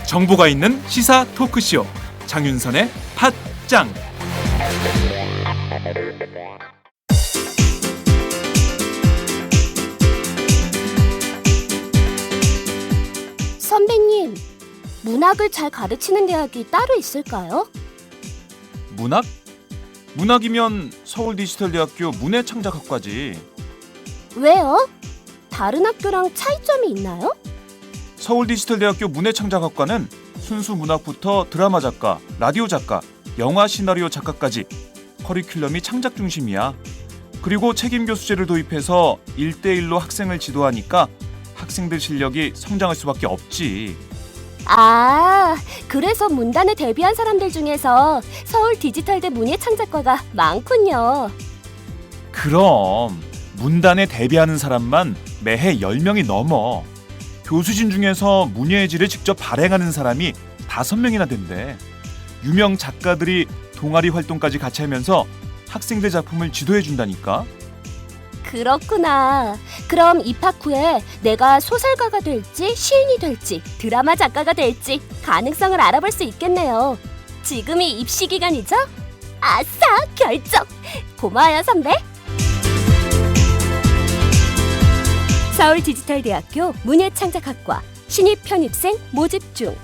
정보가 있는 시사 토크쇼 장윤선의 팟짱. 선배님, 문학을 잘 가르치는 대학이 따로 있을까요? 문학? 문학이면 서울디지털대학교 문해창작학과지. 왜요? 다른 학교랑 차이점이 있나요? 서울디지털대학교 문해창작학과는 순수 문학부터 드라마 작가, 라디오 작가, 영화 시나리오 작가까지 커리큘럼이 창작 중심이야. 그리고 책임 교수제를 도입해서 1대1로 학생을 지도하니까 학생들 실력이 성장할 수밖에 없지. 아, 그래서 문단에 데뷔한 사람들 중에서 서울 디지털대 문예창작과가 많군요. 그럼 문단에 데뷔하는 사람만 매해 10명이 넘어. 교수진 중에서 문예의 질을 직접 발행하는 사람이 5명이나 된대. 유명 작가들이 동아리 활동까지 같이 하면서 학생들 작품을 지도해 준다니까. 그렇구나. 그럼 입학 후에 내가 소설가가 될지 시인이 될지 드라마 작가가 될지 가능성을 알아볼 수 있겠네요. 지금이 입시 기간이죠? 아싸, 결정! 고마워요, 선배. 서울디지털대학교 문예창작학과 신입 편입생 모집 중.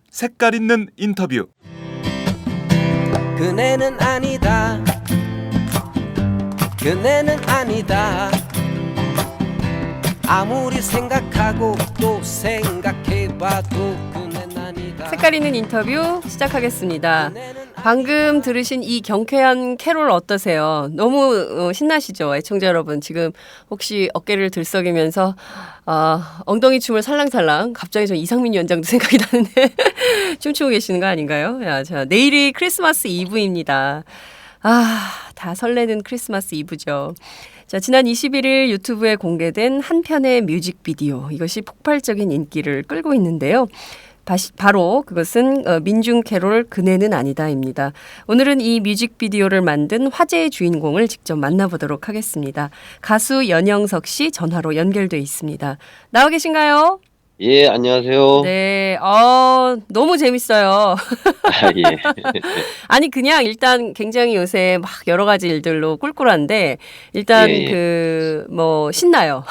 색깔 있는 인터뷰. 그네는 아니다. 그네는 아니다. 아무리 생각하고 또 생각해봐도 그네는 아니다. 색깔 있는 인터뷰 시작하겠습니다. 방금 들으신 이 경쾌한 캐롤 어떠세요? 너무 신나시죠? 애청자 여러분, 지금 혹시 어깨를 들썩이면서 엉덩이 춤을 살랑살랑, 갑자기 저 이상민 위원장도 생각이 나는데 춤추고 계시는 거 아닌가요? 야, 자, 내일이 크리스마스 이브입니다. 다 설레는 크리스마스 이브죠. 자, 지난 21일 유튜브에 공개된 한 편의 뮤직비디오, 이것이 폭발적인 인기를 끌고 있는데요. 바로 그것은 민중 캐롤 그네는 아니다입니다. 오늘은 이 뮤직비디오를 만든 화제의 주인공을 직접 만나보도록 하겠습니다. 가수 연영석 씨 전화로 연결돼 있습니다. 나와 계신가요? 예, 안녕하세요. 네, 너무 재밌어요. 예. 아니, 그냥 일단 굉장히 요새 막 여러 가지 일들로 꿀꿀한데, 일단 예. 신나요.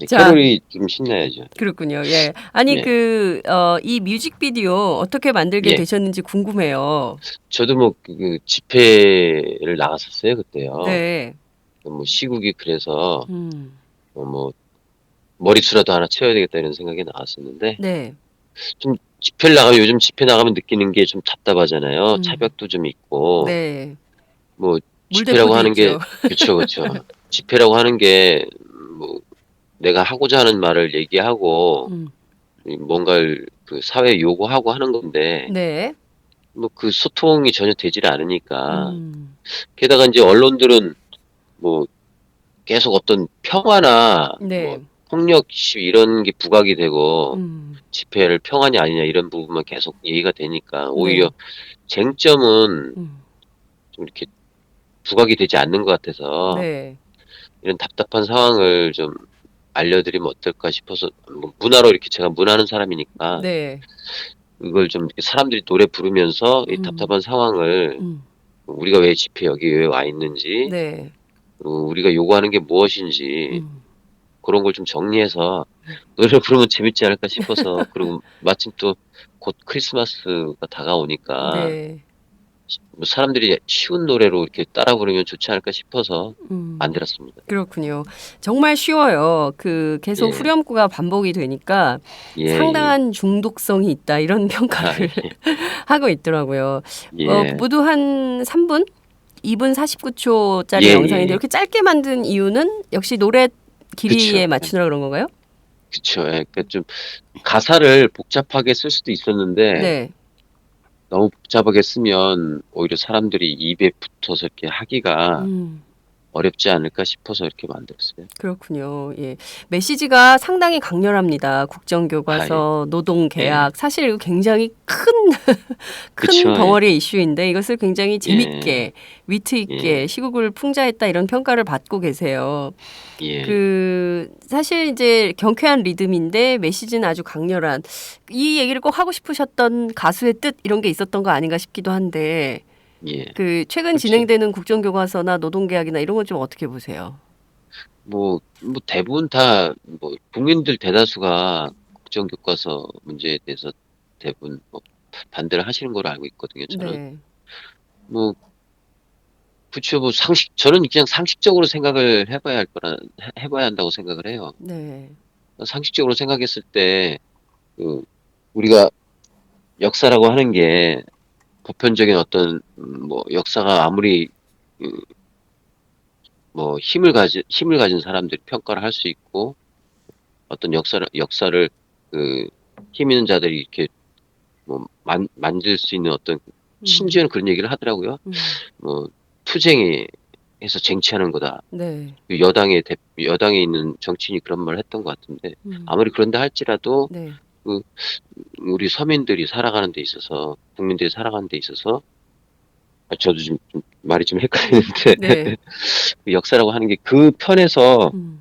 자, 캐롤이 좀 신나야죠. 그렇군요. 예. 아니, 네. 이 뮤직비디오 어떻게 만들게 예. 되셨는지 궁금해요. 저도 그 집회를 나갔었어요, 그때요. 네. 시국이 그래서, 머리수라도 하나 채워야 되겠다 이런 생각이 나왔었는데, 네. 좀 요즘 집회 나가면 느끼는 게 좀 답답하잖아요. 차벽도 좀 있고, 네. 집회라고 하는 게, 있죠. 그쵸. 집회라고 하는 게, 내가 하고자 하는 말을 얘기하고, 뭔가를 그 사회에 요구하고 하는 건데, 네. 그 소통이 전혀 되질 않으니까, 게다가 이제 언론들은 계속 어떤 평화나, 네. 폭력 시위 이런 게 부각이 되고, 집회를 평화냐 아니냐 이런 부분만 계속 얘기가 되니까, 오히려 쟁점은 좀 이렇게 부각이 되지 않는 것 같아서, 네. 이런 답답한 상황을 좀 알려드리면 어떨까 싶어서, 문화로 이렇게 제가 문화하는 사람이니까, 네. 이걸 좀 이렇게 사람들이 노래 부르면서 이 답답한 상황을 우리가 왜 집회 여기 왜 와 있는지, 네. 그리고 우리가 요구하는 게 무엇인지, 그런 걸 좀 정리해서 노래 부르면 재밌지 않을까 싶어서, 그리고 마침 또 곧 크리스마스가 다가오니까, 네. 사람들이 쉬운 노래로 이렇게 따라 부르면 좋지 않을까 싶어서 만들었습니다. 그렇군요. 정말 쉬워요. 계속 예. 후렴구가 반복이 되니까 예, 상당한 중독성이 있다, 이런 평가를 하고 있더라고요. 예. 모두 한 3분? 2분 49초짜리 예, 영상인데 예. 이렇게 짧게 만든 이유는 역시 노래 길이에 그쵸. 맞추느라 그런 건가요? 그쵸. 그러니까 좀 가사를 복잡하게 쓸 수도 있었는데, 네. 너무 복잡하게 쓰면 오히려 사람들이 입에 붙어서 이렇게 하기가 어렵지 않을까 싶어서 이렇게 만들었어요. 그렇군요. 예. 메시지가 상당히 강렬합니다. 국정교과서, 노동계약. 사실 이거 굉장히 큰 그쵸, 덩어리의 이슈인데 이것을 굉장히 재밌게, 예. 위트 있게 예. 시국을 풍자했다 이런 평가를 받고 계세요. 예. 사실 이제 경쾌한 리듬인데 메시지는 아주 강렬한 이 얘기를 꼭 하고 싶으셨던 가수의 뜻 이런 게 있었던 거 아닌가 싶기도 한데 예. 최근 그치. 진행되는 국정교과서나 노동계약이나 이런 건 좀 어떻게 보세요? 뭐 대부분 다 뭐 국민들 대다수가 국정교과서 문제에 대해서 대부분 뭐 반대를 하시는 걸로 알고 있거든요. 저는 네. 뭐 그쵸 뭐 저는 그냥 상식적으로 생각을 해봐야 한다고 생각을 해요. 네. 상식적으로 생각했을 때 우리가 역사라고 하는 게 보편적인 어떤 뭐 역사가 아무리 뭐 힘을 가진 사람들이 평가를 할 수 있고 어떤 역사를 힘 있는 자들이 이렇게 뭐 만들 수 있는 어떤 심지어는 그런 얘기를 하더라고요. 뭐 투쟁해서 쟁취하는 거다. 네. 여당에 있는 정치인이 그런 말을 했던 것 같은데 아무리 그런다 할지라도 네. 우리 서민들이 살아가는 데 있어서 국민들이 살아가는 데 있어서 저도 좀 말이 좀 헷갈리는데 네. 그 역사라고 하는 게 그 편에서 음.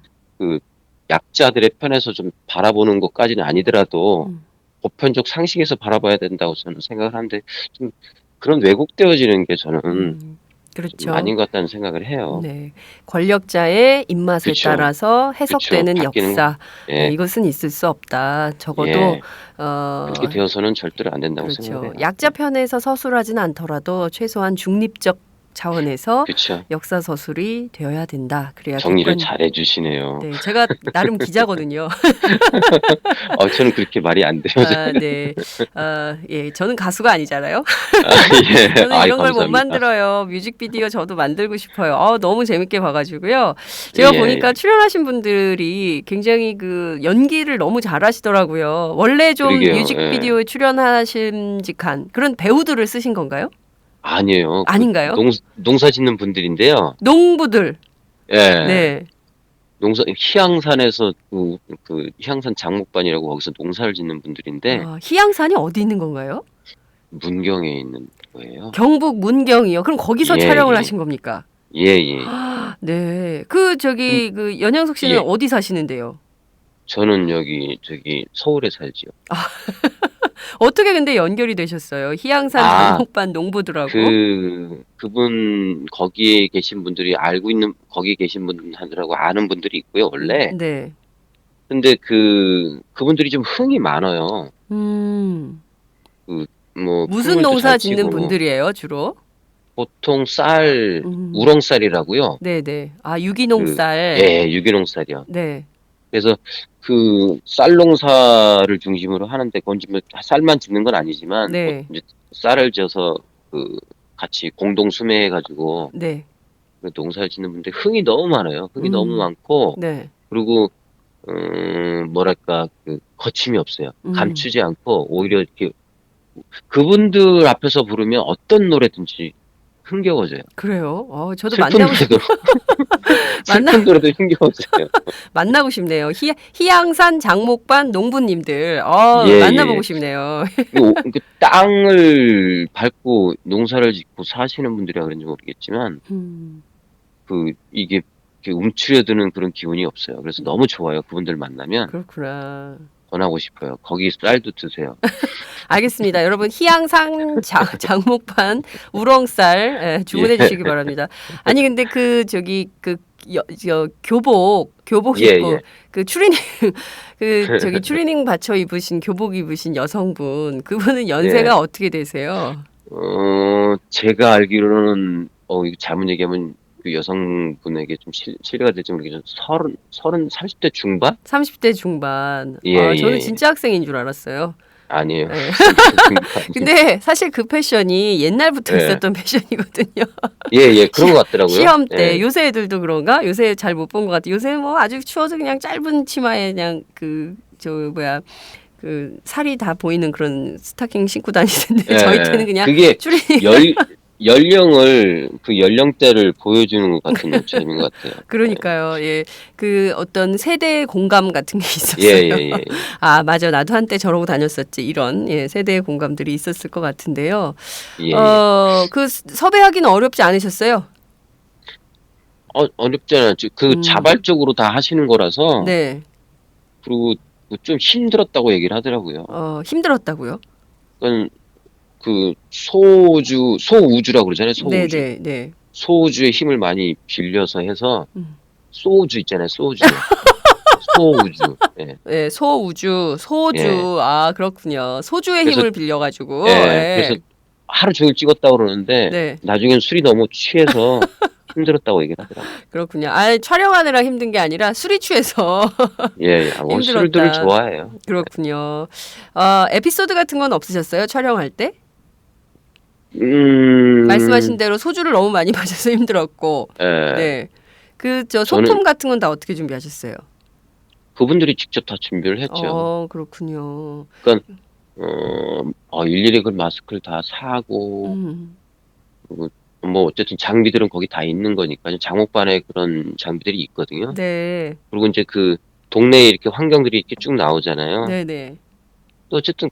약자들의 편에서 좀 바라보는 것까지는 아니더라도 음. 보편적 상식에서 바라봐야 된다고 저는 생각을 하는데 좀 그런 왜곡되어지는 게 저는 좀 그렇죠. 아닌 것 같다는 생각을 해요. 네. 권력자의 입맛에 그쵸. 따라서 해석되는 그쵸. 바뀌는 역사. 예. 이것은 있을 수 없다. 적어도 예. 그렇게 되어서는 절대로 안 된다고 생각을 그렇죠. 해요. 약자 편에서 서술하지는 않더라도 최소한 중립적 차원에서 그렇죠. 역사 서술이 되어야 된다. 그래야 정리를 잘 해주시네요. 네, 제가 나름 기자거든요. 저는 그렇게 말이 안 돼요. 네. 예, 저는 가수가 아니잖아요. 예. 저는 아이, 이런 걸 못 감사합니다. 만들어요. 뮤직비디오 저도 만들고 싶어요. 너무 재밌게 봐가지고요. 제가 예. 보니까 출연하신 분들이 굉장히 연기를 너무 잘하시더라고요. 원래 좀 그러게요. 뮤직비디오에 출연하심직한 그런 배우들을 쓰신 건가요? 아니에요. 아닌가요? 농사 짓는 분들인데요. 농부들. 예. 네. 희양산에서 희양산 장목반이라고 거기서 농사를 짓는 분들인데 희양산이 어디 있는 건가요? 문경에 있는 거예요. 경북 문경이요. 그럼 거기서 예, 촬영을 예. 하신 겁니까? 예, 예. 네. 연양석 씨는 예. 어디 사시는데요? 저는 저기 서울에 살지요. 어떻게 근데 연결이 되셨어요? 희양산 장목반 농부들하고. 그분 거기에 계신 분들이 거기 계신 분들하고 아는 분들이 있고요, 원래. 네. 근데 그분들이 좀 흥이 많아요. 뭐 무슨 풍물도 농사 잘 짓는 치고 분들이에요, 주로? 보통 우렁쌀이라고요. 네네. 유기농 쌀. 예, 유기농 쌀이요. 네. 그래서 쌀 농사를 중심으로 하는데 그건 좀 쌀만 짓는 건 아니지만 네. 이제 쌀을 져서 같이 공동 수매해가지고 네. 농사를 짓는 분들 흥이 너무 많아요. 흥이 너무 많고 네. 그리고 뭐랄까 거침이 없어요. 감추지 않고 오히려 이렇게 그분들 앞에서 부르면 어떤 노래든지 흥겨워져요. 그래요? 저도 슬픈 노래도 흥겨워져요. 만나고 싶네요. 희양산 장목반 농부님들. 예, 만나보고 예. 싶네요. 땅을 밟고 농사를 짓고 사시는 분들이라 그런지 모르겠지만 이게 움츠려드는 그런 기운이 없어요. 그래서 너무 좋아요. 그분들 만나면 그렇구나. 전하고 싶어요. 거기 쌀도 드세요. 알겠습니다. 여러분 희양산 장목반 우렁쌀 주문해 주시기 바랍니다. 아니 근데 교복 예, 입고 예. 추리닝 받쳐 입으신 교복 입으신 여성분 그분은 연세가 예. 어떻게 되세요? 제가 알기로는 이거 잘못 얘기하면 그 여성분에게 좀 실례가 될지 모르겠지만 30대 중반? 30대 중반. 예, 저는 예. 진짜 학생인 줄 알았어요. 아니에요. 네. 근데 사실 그 패션이 옛날부터 예. 있었던 패션이거든요. 예, 그런 것 같더라고요. 시험 때 예. 요새 애들도 그런가? 요새 잘 못 본 것 같아요. 요새 뭐 아주 추워서 그냥 짧은 치마에 그냥 그 살이 다 보이는 그런 스타킹 신고 다니는데 예, 저희 때는 그냥 그게 줄이 연령을 그 연령대를 보여주는 것 같은 요즘인 것 같아요. 그러니까요. 예. 그 어떤 세대 공감 같은 게 있었어요. 예. 아, 맞아. 나도 한때 저러고 다녔었지. 이런 예, 세대의 공감들이 있었을 것 같은데요. 예. 그 섭외하기는 어렵지 않으셨어요? 어렵잖아요. 그 음. 자발적으로 다 하시는 거라서 네. 그리고 좀 힘들었다고 얘기를 하더라고요. 힘들었다고요? 그건 그 소우주라고 그러잖아요. 네, 소우주. 네, 네. 소우주의 힘을 많이 빌려서 해서 음. 소우주 있잖아요. 소우주. 소우주. 예. 예, 소우주, 소주. 예. 아, 그렇군요. 소주의 그래서- 힘을 빌려가지고. 예. 예. 그래서 하루 종일 찍었다고 그러는데 네, 나중엔 술이 너무 취해서 힘들었다고 얘기를 하더라고요. 그렇군요. 아, 촬영하느라 힘든 게 아니라 술이 취해서. 예. 힘들었다. 술들을 좋아해요. 그렇군요. 에피소드 같은 건 없으셨어요? 촬영할 때? 말씀하신 대로 소주를 너무 많이 마셔서 힘들었고. 예. 네. 소품 저는- 같은 건 다 어떻게 준비하셨어요? 그분들이 직접 다 준비를 했죠. 그렇군요. 일일이 그 마스크를 다 사고, 음, 뭐, 어쨌든 장비들은 거기 다 있는 거니까, 장목반에 그런 장비들이 있거든요. 네. 그리고 이제 그 동네에 이렇게 환경들이 이렇게 쭉 나오잖아요. 네네. 또 어쨌든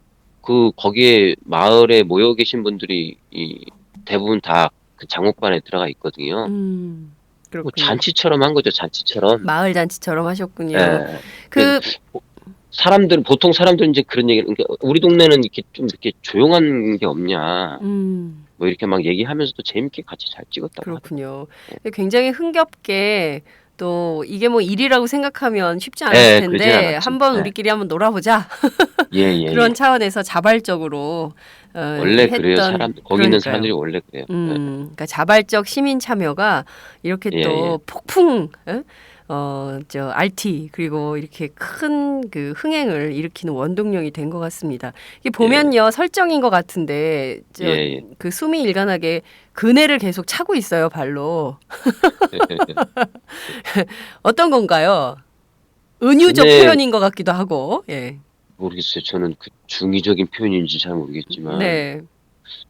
거기에 마을에 모여 계신 분들이 대부분 다 그 장목반에 들어가 있거든요. 뭐 그렇군요. 잔치처럼 한 거죠, 잔치처럼. 마을 잔치처럼 하셨군요. 예. 그, 보통 사람들은 이제 그런 얘기를, 그러니까 우리 동네는 이렇게 좀 이렇게 조용한 게 없냐. 뭐 이렇게 막 얘기하면서도 재밌게 같이 잘 찍었다고 그렇군요. 굉장히 흥겹게 또 이게 뭐 일이라고 생각하면 쉽지 않을 예, 그러진 텐데 않았죠. 한번 예. 우리끼리 한번 놀아보자. 예. 그런 차원에서 자발적으로 원래 그래요. 했던 거기 있는 그러니까요. 사람들이 원래 그래요. 그러니까 자발적 시민 참여가 이렇게 예, 또 폭풍, RT 그리고 이렇게 큰 그 흥행을 일으키는 원동력이 된 것 같습니다. 이게 보면요 설정인 것 같은데 예. 그 숨이 일관하게 그네를 계속 차고 있어요 발로. 어떤 건가요? 은유적 그네- 표현인 것 같기도 하고. 예. 모르겠어요. 저는 그 중의적인 표현인지 잘 모르겠지만 네.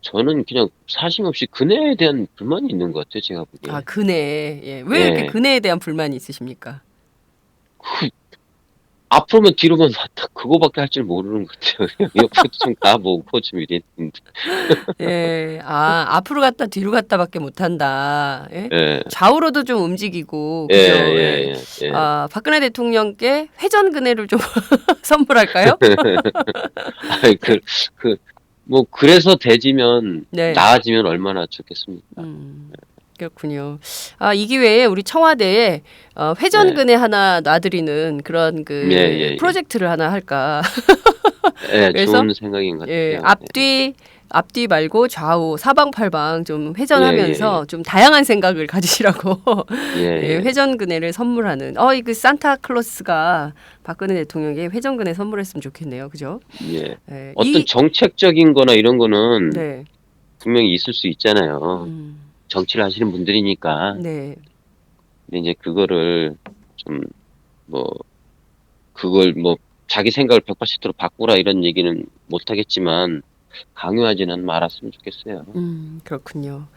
저는 그냥 사심 없이 그네에 대한 불만이 있는 것 같아요. 제가 보기에. 아 그네. 예. 왜 이렇게 예. 그네에 대한 불만이 있으십니까? 앞으로만 뒤로만 봤다. 그거밖에 할 줄 모르는 것 같아요. 옆으로 좀 가보고 좀 이랬는데. 예. 앞으로 갔다 뒤로 갔다밖에 못한다. 예? 예. 좌우로도 좀 움직이고 예. 그죠? 예. 박근혜 대통령께 회전 그네를 좀 선물할까요? 아이, 뭐, 그래서 대지면, 네. 나아지면 얼마나 좋겠습니까? 그렇군요. 이 기회에 우리 청와대에 회전 네. 그네 하나 놔드리는 그런 예. 프로젝트를 하나 할까? 예, 그래서- 좋은 생각인 것 같아요. 예, 앞뒤 말고 좌우 사방팔방 좀 회전하면서 좀 다양한 생각을 가지시라고 예. 회전 그네를 선물하는 그 산타클로스가 박근혜 대통령에게 회전 그네 선물했으면 좋겠네요. 그죠? 예. 예, 어떤 정책적인 거나 이런 거는 네. 분명히 있을 수 있잖아요. 음, 정치를 하시는 분들이니까. 네. 근데 이제 그거를 좀, 그걸 자기 생각을 180도로 바꾸라 이런 얘기는 못 하겠지만, 강요하지는 말았으면 좋겠어요. 그렇군요.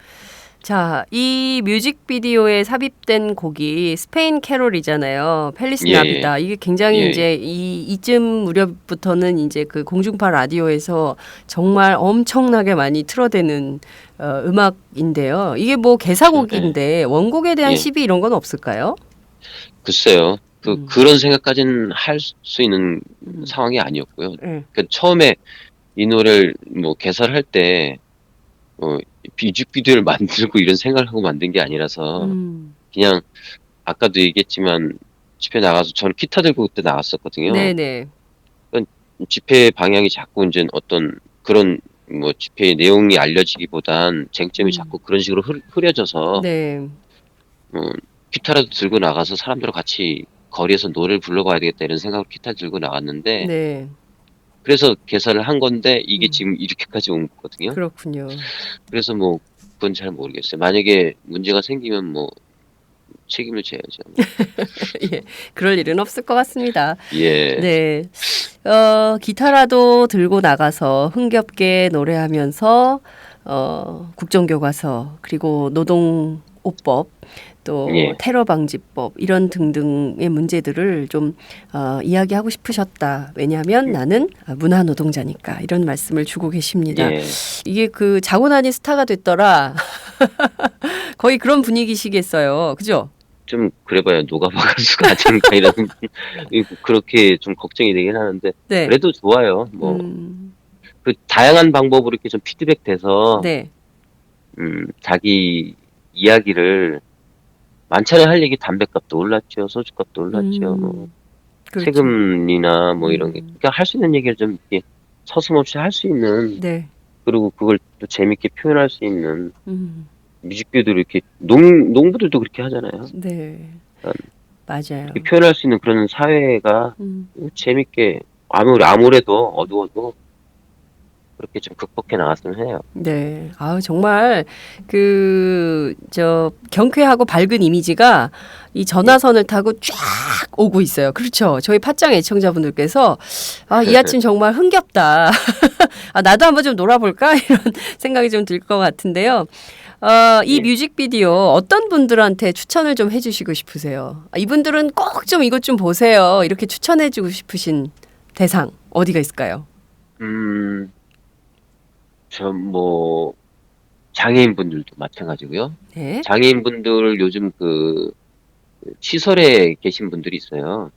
자, 이 뮤직비디오에 삽입된 곡이 스페인 캐롤이잖아요. 펠리스 예, 나비다. 이게 굉장히 예. 이제 이쯤 무렵부터는 이제 그 공중파 라디오에서 정말 엄청나게 많이 틀어대는 음악인데요. 이게 뭐 개사곡인데 원곡에 대한 예. 시비 이런 건 없을까요? 글쎄요. 그런 생각까지는 할 수 있는 상황이 아니었고요. 네. 그 처음에 이 노래를 개설할 때 뮤직비디오를 만들고 이런 생각을 하고 만든 게 아니라서 그냥 아까도 얘기했지만 집회 나가서 저는 기타 들고 그때 나갔었거든요. 네네. 집회 방향이 자꾸 이제 어떤 그런 집회의 내용이 알려지기보단 쟁점이 자꾸 그런 식으로 흐려져서 네. 기타라도 들고 나가서 사람들과 같이 거리에서 노래를 불러봐야 되겠다 이런 생각으로 기타 들고 나갔는데 네. 그래서 개설을 한 건데 이게 지금 이렇게까지 온 거거든요. 그렇군요. 그래서 그건 잘 모르겠어요. 만약에 문제가 생기면 책임을 져야죠. 예, 그럴 일은 없을 것 같습니다. 예. 네, 기타라도 들고 나가서 흥겹게 노래하면서 국정교과서 그리고 노동오법 또 예. 테러 방지법 이런 등등의 문제들을 좀 이야기하고 싶으셨다. 왜냐하면 나는 문화 노동자니까 이런 말씀을 주고 계십니다. 예. 이게 그 자고 나니 스타가 됐더라. 거의 그런 분위기시겠어요. 그죠? 좀 그래봐야 노가바 가수가 아닌가 이런 그렇게 좀 걱정이 되긴 하는데 네. 그래도 좋아요. 뭐 그 다양한 방법으로 이렇게 좀 피드백 돼서 네. 자기 이야기를 많잖아요. 할 얘기 담배값도 올랐죠. 소주값도 올랐죠. 뭐 그렇죠. 세금이나 뭐 이런 게 그러니까 할 수 있는 얘기를 좀 이렇게 서슴없이 할 수 있는 네. 그리고 그걸 또 재밌게 표현할 수 있는 음. 뮤직비디오도 이렇게 농부들도 그렇게 하잖아요. 네. 음. 맞아요. 이렇게 표현할 수 있는 그런 사회가 재밌게 아무래도 어두워도 그렇게 좀 극복해 나갔으면 해요. 네. 아우 정말 경쾌하고 밝은 이미지가 이 전화선을 타고 쫙 오고 있어요. 그렇죠. 저희 팟짱 애청자분들께서 이 아침 정말 흥겹다. 나도 한번 좀 놀아볼까 이런 생각이 좀 들 것 같은데요. 이 뮤직비디오 어떤 분들한테 추천을 좀 해주시고 싶으세요? 이분들은 꼭 좀 이것 좀 보세요. 이렇게 추천해주고 싶으신 대상 어디가 있을까요? 뭐 장애인분들도 마찬가지고요. 네. 장애인분들 요즘 그 시설에 계신 분들이 있어요.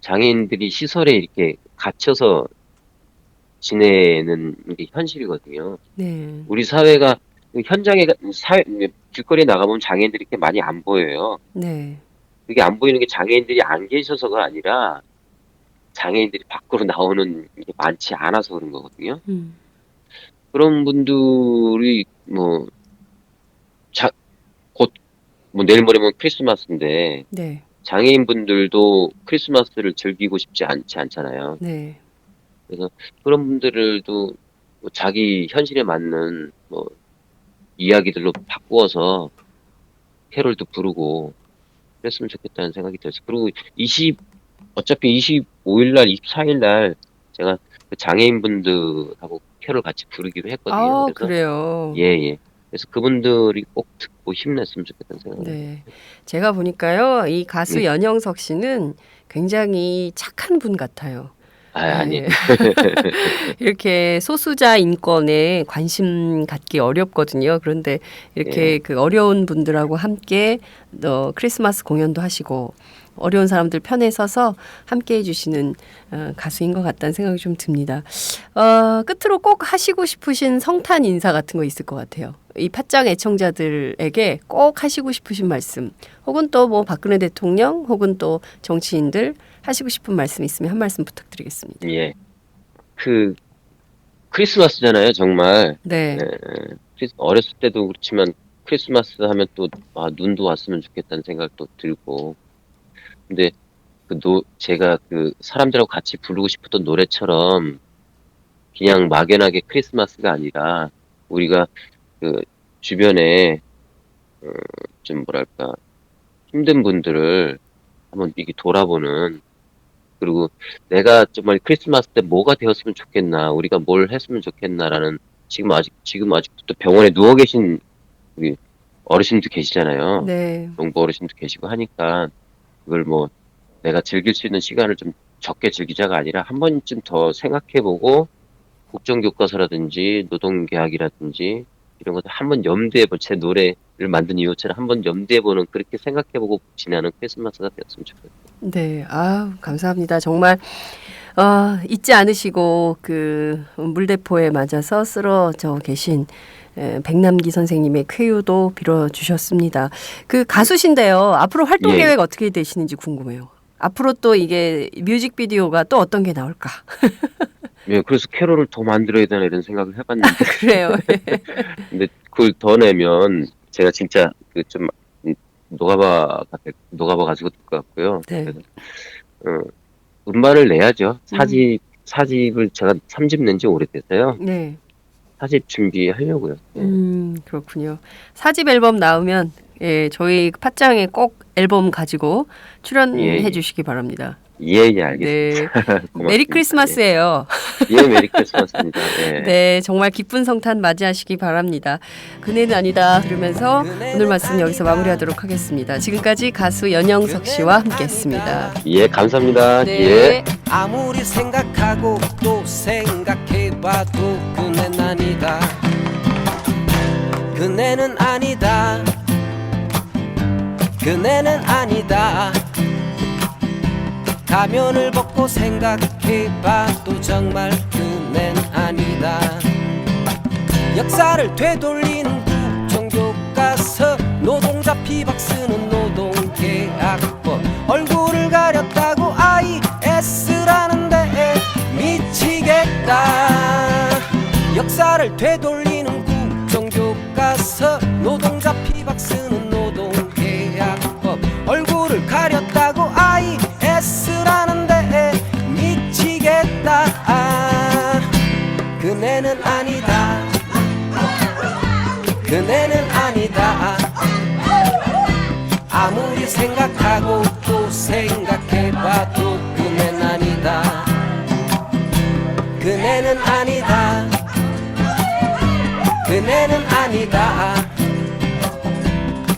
장애인들이 시설에 이렇게 갇혀서 지내는 게 현실이거든요. 네. 우리 사회가 현장에 길거리에 나가보면 장애인들이 이렇게 많이 안 보여요. 네. 그게 안 보이는 게 장애인들이 안 계셔서가 아니라 장애인들이 밖으로 나오는 게 많지 않아서 그런 거거든요. 그런 분들이 곧 내일 모레면 크리스마스인데 네. 장애인분들도 크리스마스를 즐기고 싶지 않잖아요. 네. 그래서 그런 분들도 자기 현실에 맞는 이야기들로 바꾸어서 캐롤도 부르고 그랬으면 좋겠다는 생각이 들었어요. 그리고 어차피 25일 날, 24일 날 제가 그 장애인분들하고 캐롤 같이 부르기로 했거든요. 그래서 그래요. 예. 그래서 그분들이 꼭 듣고 힘냈으면 좋겠다는 생각이 네. 제가 보니까요, 이 가수 연영석 씨는 굉장히 착한 분 같아요. 아니에요. 이렇게 소수자 인권에 관심 갖기 어렵거든요. 그런데 이렇게 그 어려운 분들하고 함께 크리스마스 공연도 하시고 어려운 사람들 편에 서서 함께 해주시는 가수인 것 같다는 생각이 좀 듭니다. 끝으로 꼭 하시고 싶으신 성탄 인사 같은 거 있을 것 같아요. 이 팟짱 애청자들에게 꼭 하시고 싶으신 말씀 혹은 또 뭐 박근혜 대통령 혹은 또 정치인들 하시고 싶은 말씀 있으면 한 말씀 부탁드리겠습니다. 예. 그 크리스마스잖아요, 정말. 네. 어렸을 때도 그렇지만 크리스마스 하면 또 눈도 왔으면 좋겠다는 생각도 들고. 근데 제가 그 사람들하고 같이 부르고 싶었던 노래처럼 그냥 막연하게 크리스마스가 아니라 우리가 그 주변에 좀 뭐랄까 힘든 분들을 한번 이렇게 돌아보는 그리고 내가 정말 크리스마스 때 뭐가 되었으면 좋겠나 우리가 뭘 했으면 좋겠나라는 지금 아직도 또 병원에 누워 계신 우리 어르신도 계시잖아요. 네. 농부 어르신도 계시고 하니까 그걸 내가 즐길 수 있는 시간을 좀 적게 즐기자가 아니라 한 번쯤 더 생각해보고 국정교과서라든지 노동계약이라든지 이런 것들 한번 염두해보 제 노래를 만든 이유처럼 한번 염두해보는 그렇게 생각해보고 지나는 크리스마스가 되었으면 좋겠어요. 네, 감사합니다. 정말 잊지 않으시고 그 물대포에 맞아서 쓰러져 계신 백남기 선생님의 쾌유도 빌어주셨습니다. 그 가수신데요. 앞으로 활동 계획 어떻게 되시는지 궁금해요. 앞으로 또 이게 뮤직비디오가 또 어떤 게 나올까? 예, 그래서 캐롤을 더 만들어야 되나 이런 생각을 해봤는데. 그래요. 근데 그걸 더 내면 제가 진짜 좀 노가바 가지고 될 것 같고요. 네. 그래서 음반을 내야죠. 사집을 제가 3집 낸 지 오래돼서요. 네. 4집 준비하려고요. 그렇군요. 4집 앨범 나오면 예, 저희 팟짱에 꼭 앨범 가지고 출연해 예. 주시기 바랍니다. 예, 네. 알겠습니다. 고맙습니다. 메리 크리스마스예요. 예, 메리 크리스마스입니다. 예. 네, 정말 기쁜 성탄 맞이하시기 바랍니다. 그네는 아니다 들으면서 오늘 말씀 여기서 마무리하도록 하겠습니다. 지금까지 가수 연영석 씨와 함께했습니다. 예, 감사합니다. 네. 예. 아무리 생각하고 또 생각해봐도 그nen 아니다. 그네는 아니다. 그네는 아니다. 가면을 벗고 생각해봐도 정말 그nen 아니다. 역사를 되돌리는 국정교과서, 노동자 피박 쓰는 노동계약법, 얼굴을 가렸다고 IS라는데 미치겠다. 역사를 되돌리는 국정교과서, 노동자 피박 쓰는 노동계약법, 얼굴을 가렸다고 IS라는데 미치겠다. 그네는 아니다. 그네는 아니다. 아무리 생각하고 또 생각해봐도 그네는 아니다. 그네는 아니다. 그네는 아니다.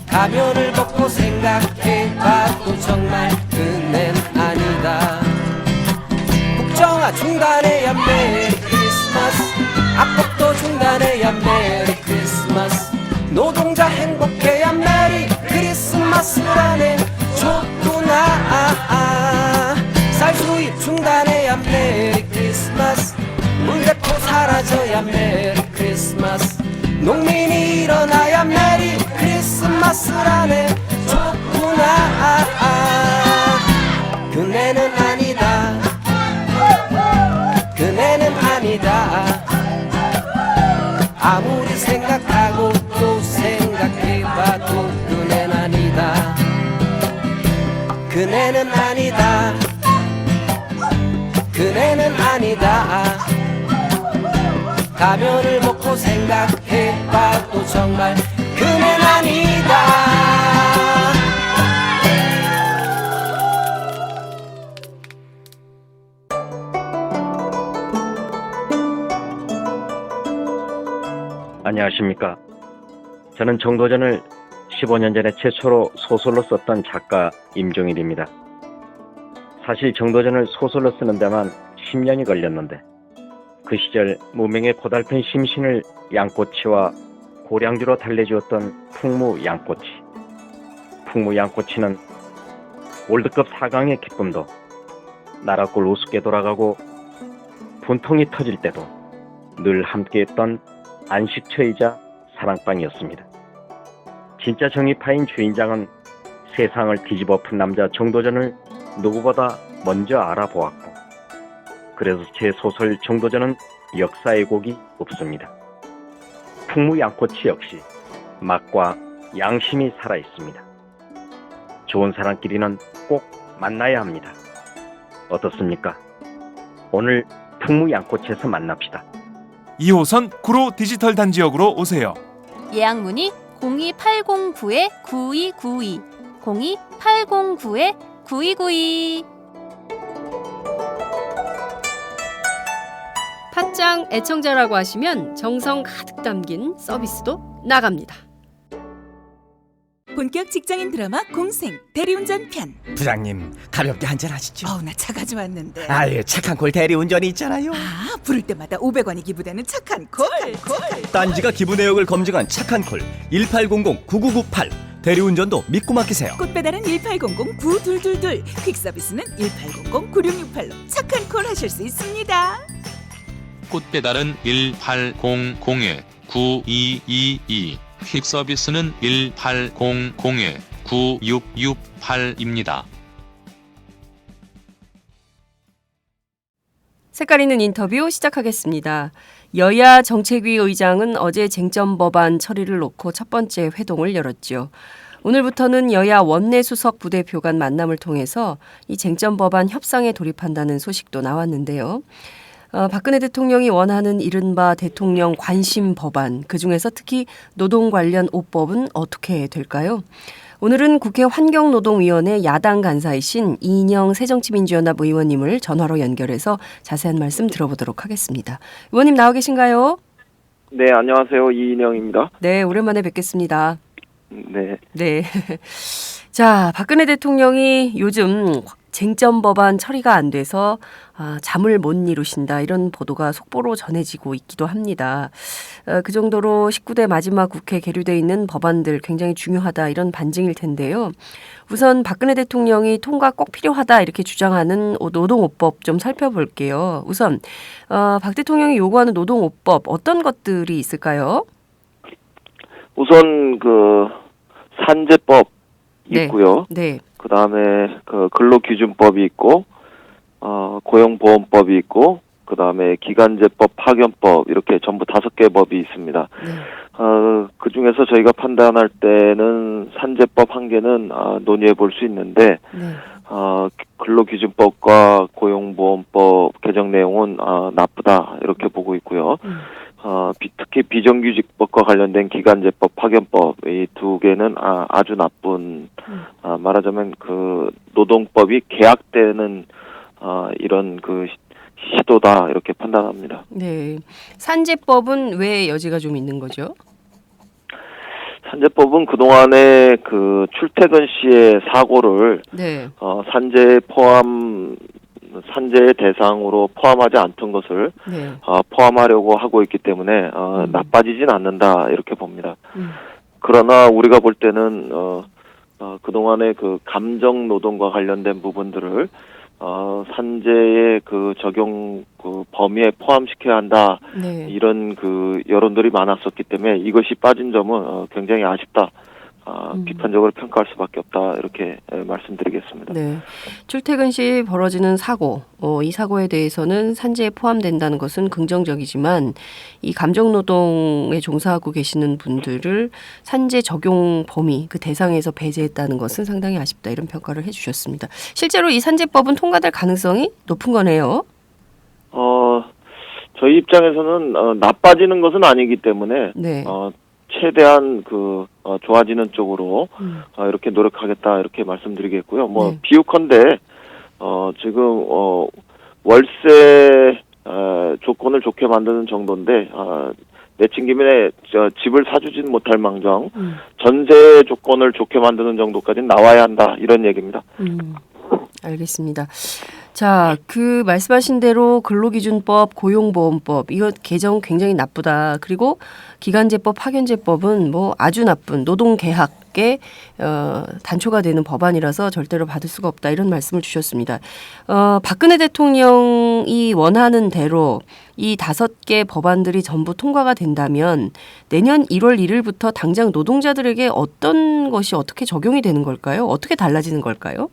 가면을 벗고 생각해봐도 정말 그넨 아니다. 국정화 중단해야 메리 크리스마스, 악법도 중단해야 메리 크리스마스, 노동자 행복해야 메리 크리스마스라네 좋구나. 쌀수입 중단해야 메리 크리스마스, 물대포 사라져야 메리 크리스마스, 농민이 일어나야 메리 크리스마스라네 좋구나. 그네는 아니다. 그네는 아니다. 아무리 생각하고 또 생각해봐도 그네는 아니다. 그네는 아니다. 그네는 아니다. 가면을 벗고 생각해봐도 정말 그네는 아니다. 안녕하십니까. 저는 정도전을 15년 전에 최초로 소설로 썼던 작가 임종일입니다. 사실 정도전을 소설로 쓰는 데만 10년이 걸렸는데 그 시절 무명의 고달픈 심신을 양꼬치와 고량주로 달래주었던 풍무 양꼬치. 풍무 양꼬치는 월드컵 4강의 기쁨도, 나라골 우습게 돌아가고 분통이 터질 때도 늘 함께했던 안식처이자 사랑방이었습니다. 진짜 정의파인 주인장은 세상을 뒤집어 푼 남자 정도전을 누구보다 먼저 알아보았고, 그래서 제 소설 정도전은 역사의 곡이 없습니다. 풍무 양꼬치 역시 맛과 양심이 살아있습니다. 좋은 사람끼리는 꼭 만나야 합니다. 어떻습니까? 오늘 풍무 양꼬치에서 만납시다. 2호선 구로 디지털 단지역으로 오세요. 예약 문의 02809-9292 02809-9292. 팟짱 애청자라고 하시면 정성 가득 담긴 서비스도 나갑니다. 본격 직장인 드라마 공생 대리운전 편. 부장님 가볍게 한잔 하시죠. 나 차 가져왔는데. 아예 착한 콜 대리운전이 있잖아요. 부를 때마다 500원이 기부되는 착한 콜. 딴지가 기부 내역을 검증한 착한 콜 1800-9998. 대리운전도 믿고 맡기세요. 꽃배달은 1800-9222. 퀵서비스는 1800-9668로 착한 콜 하실 수 있습니다. 꽃배달은 1800-9222, 퀵서비스는 1800-9668입니다. 색깔 있는 인터뷰 시작하겠습니다. 여야 정책위 의장은 어제 쟁점 법안 처리를 놓고 첫 번째 회동을 열었죠. 오늘부터는 여야 원내수석 부대표 간 만남을 통해서 이 쟁점 법안 협상에 돌입한다는 소식도 나왔는데요. 박근혜 대통령이 원하는 이른바 대통령 관심 법안, 그중에서 특히 노동 관련 5법은 어떻게 될까요? 오늘은 국회 환경노동위원회 야당 간사이신 이인영 새정치민주연합 의원님을 전화로 연결해서 자세한 말씀 들어보도록 하겠습니다. 의원님 나와 계신가요? 네, 안녕하세요. 이인영입니다. 네, 오랜만에 뵙겠습니다. 네. 네. 자, 박근혜 대통령이 요즘 쟁점 법안 처리가 안 돼서 잠을 못 이루신다, 이런 보도가 속보로 전해지고 있기도 합니다. 그 정도로 19대 마지막 국회 계류돼 있는 법안들 굉장히 중요하다, 이런 반증일 텐데요. 우선 박근혜 대통령이 통과 꼭 필요하다 이렇게 주장하는 노동5법 좀 살펴볼게요. 우선 박 대통령이 요구하는 노동5법 어떤 것들이 있을까요? 우선 그 산재법 있고요. 네. 그다음에 그 근로기준법이 있고 고용보험법이 있고 그다음에 기간제법, 파견법 이렇게 전부 5개 법이 있습니다. 네. 그중에서 저희가 판단할 때는 산재법 1개는 논의해 볼 수 있는데 네. 근로기준법과 고용보험법 개정 내용은 나쁘다 이렇게 보고 있고요. 특히 비정규직법과 관련된 기간제법, 파견법 이 2개는 아주 나쁜 말하자면 그 노동법이 계약되는 이런 그 시도다 이렇게 판단합니다. 네. 산재법은 왜 여지가 좀 있는 거죠? 산재법은 그동안에 그 출퇴근 시의 사고를 네. 산재의 대상으로 포함하지 않던 것을 네. 포함하려고 하고 있기 때문에 나빠지진 않는다 이렇게 봅니다. 그러나 우리가 볼 때는 그동안의 그 감정 노동과 관련된 부분들을 산재의 그 적용 그 범위에 포함시켜야 한다. 네. 이런 그 여론들이 많았었기 때문에 이것이 빠진 점은 굉장히 아쉽다. 비판적으로 평가할 수밖에 없다. 이렇게 말씀드리겠습니다. 네. 출퇴근 시 벌어지는 사고, 이 사고에 대해서는 산재에 포함된다는 것은 긍정적이지만 이 감정노동에 종사하고 계시는 분들을 산재 적용 범위, 그 대상에서 배제했다는 것은 상당히 아쉽다, 이런 평가를 해주셨습니다. 실제로 이 산재법은 통과될 가능성이 높은 거네요. 저희 입장에서는 나빠지는 것은 아니기 때문에 네. 최대한 그 좋아지는 쪽으로 이렇게 노력하겠다 이렇게 말씀드리겠고요. 네. 비유컨대 지금 월세 조건을 좋게 만드는 정도인데 내친 김에 집을 사주진 못할 망정 전세 조건을 좋게 만드는 정도까지는 나와야 한다 이런 얘기입니다. 알겠습니다. 자, 그 말씀하신 대로 근로기준법, 고용보험법 이거 개정 굉장히 나쁘다. 그리고 기간제법, 파견제법은 뭐 아주 나쁜 노동계약에 단초가 되는 법안이라서 절대로 받을 수가 없다, 이런 말씀을 주셨습니다. 박근혜 대통령이 원하는 대로 이 5개 법안들이 전부 통과가 된다면 내년 1월 1일부터 당장 노동자들에게 어떤 것이 어떻게 적용이 되는 걸까요? 어떻게 달라지는 걸까요?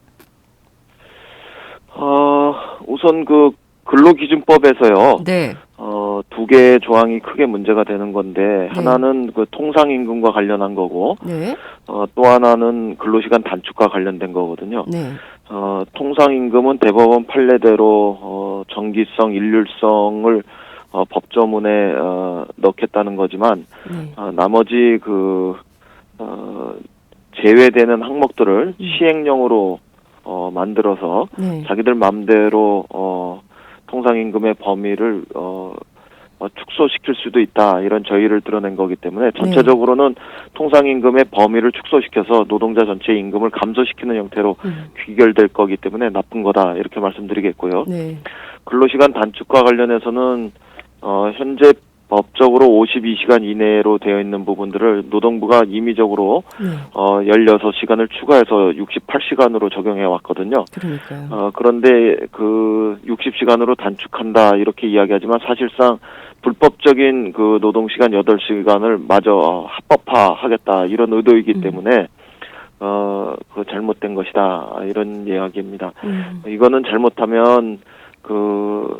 우선 그 근로기준법에서요. 네. 2개의 조항이 크게 문제가 되는 건데 하나는 그 통상임금과 관련한 거고 네. 또 하나는 근로시간 단축과 관련된 거거든요. 네. 통상임금은 대법원 판례대로 정기성, 일률성을 법조문에 넣겠다는 거지만 나머지 그 제외되는 항목들을 시행령으로 만들어서 자기들 마음대로 통상임금의 범위를 축소시킬 수도 있다, 이런 저의를 드러낸 거기 때문에 전체적으로는 통상임금의 범위를 축소시켜서 노동자 전체의 임금을 감소시키는 형태로 귀결될 거기 때문에 나쁜 거다 이렇게 말씀드리겠고요. 근로시간 단축과 관련해서는 현재 법적으로 52시간 이내로 되어 있는 부분들을 노동부가 임의적으로 16시간을 추가해서 68시간으로 적용해 왔거든요. 그러니까요. 그런데 그 60시간으로 단축한다 이렇게 이야기하지만 사실상 불법적인 그 노동시간 8시간을 마저 합법화하겠다 이런 의도이기 때문에 그 잘못된 것이다 이런 이야기입니다. 이거는 잘못하면 그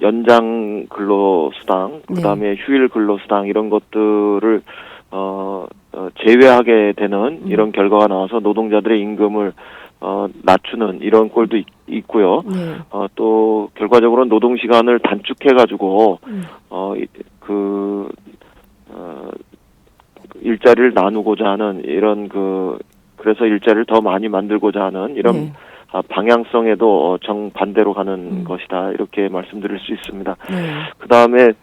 연장 근로수당, 그다음에 휴일 근로수당 이런 것들을 제외하게 되는 이런 결과가 나와서 노동자들의 임금을 낮추는 이런 꼴도 있고요. 네. 또 결과적으로 노동 시간을 단축해가지고 일자리를 나누고자 하는 이런 그래서 일자리를 더 많이 만들고자 하는 이런 네. 방향성에도 정반대로 가는 것이다 이렇게 말씀드릴 수 있습니다. 네. 그 다음에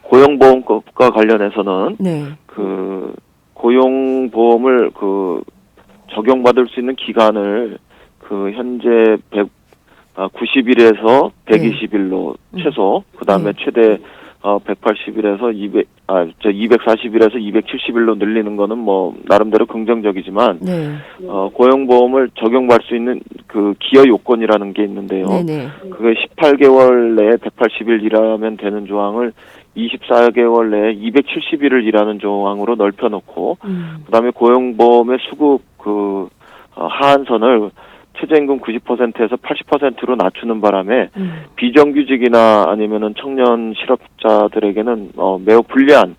고용보험법과 관련해서는 네. 그 고용보험을 적용받을 수 있는 기간을 현재 90일에서 120일로 최소, 그 다음에 최대 180일에서 240일에서 270일로 늘리는 거는 뭐 나름대로 긍정적이지만 네. 고용보험을 적용받을 수 있는 그 기여 요건이라는 게 있는데요. 네네. 그게 18개월 내에 180일 일하면 되는 조항을 24개월 내에 270일을 일하는 조항으로 넓혀놓고 그다음에 고용보험의 수급 하한선을 최저임금 90%에서 80%로 낮추는 바람에 비정규직이나 아니면은 청년 실업자들에게는 매우 불리한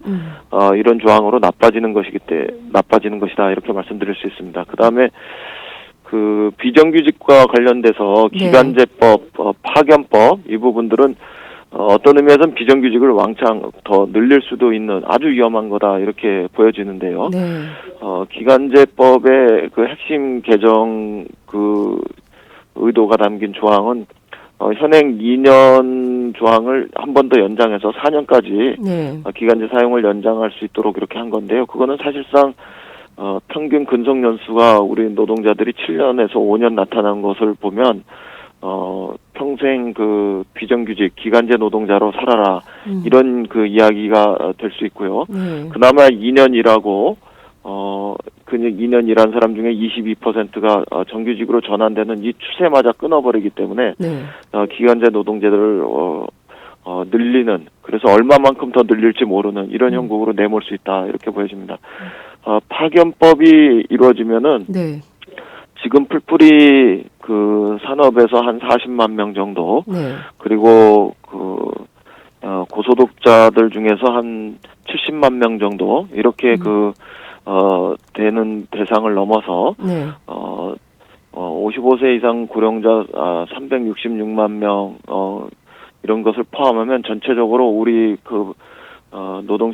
이런 조항으로 나빠지는 것이다 이렇게 말씀드릴 수 있습니다. 그다음에 그 비정규직과 관련돼서 네. 기간제법, 파견법 이 부분들은 어떤 의미에서는 비정규직을 왕창 더 늘릴 수도 있는 아주 위험한 거다 이렇게 보여지는데요. 네. 기간제법의 그 핵심 개정 의도가 담긴 조항은 현행 2년 조항을 한 번 더 연장해서 4년까지 네. 기간제 사용을 연장할 수 있도록 이렇게 한 건데요. 그거는 사실상 평균 근속 연수가 우리 노동자들이 7년에서 5년 나타난 것을 보면 평생 그 비정규직 기간제 노동자로 살아라 이런 그 이야기가 될 수 있고요. 그나마 2년 일하고 2년 일한 사람 중에 22%가 정규직으로 전환되는 이 추세마저 끊어버리기 때문에 네. 기간제 노동자들을 늘리는 그래서 얼마만큼 더 늘릴지 모르는 이런 형국으로 내몰 수 있다 이렇게 보여집니다. 파견법이 이루어지면은 네. 지금 풀뿌리 그 산업에서 한 40만 명 정도 네. 그리고 고소득자들 중에서 한 70만 명 정도 이렇게 되는 대상을 넘어서 네. 55세 이상 고령자 366만 명 이런 것을 포함하면 전체적으로 우리 노동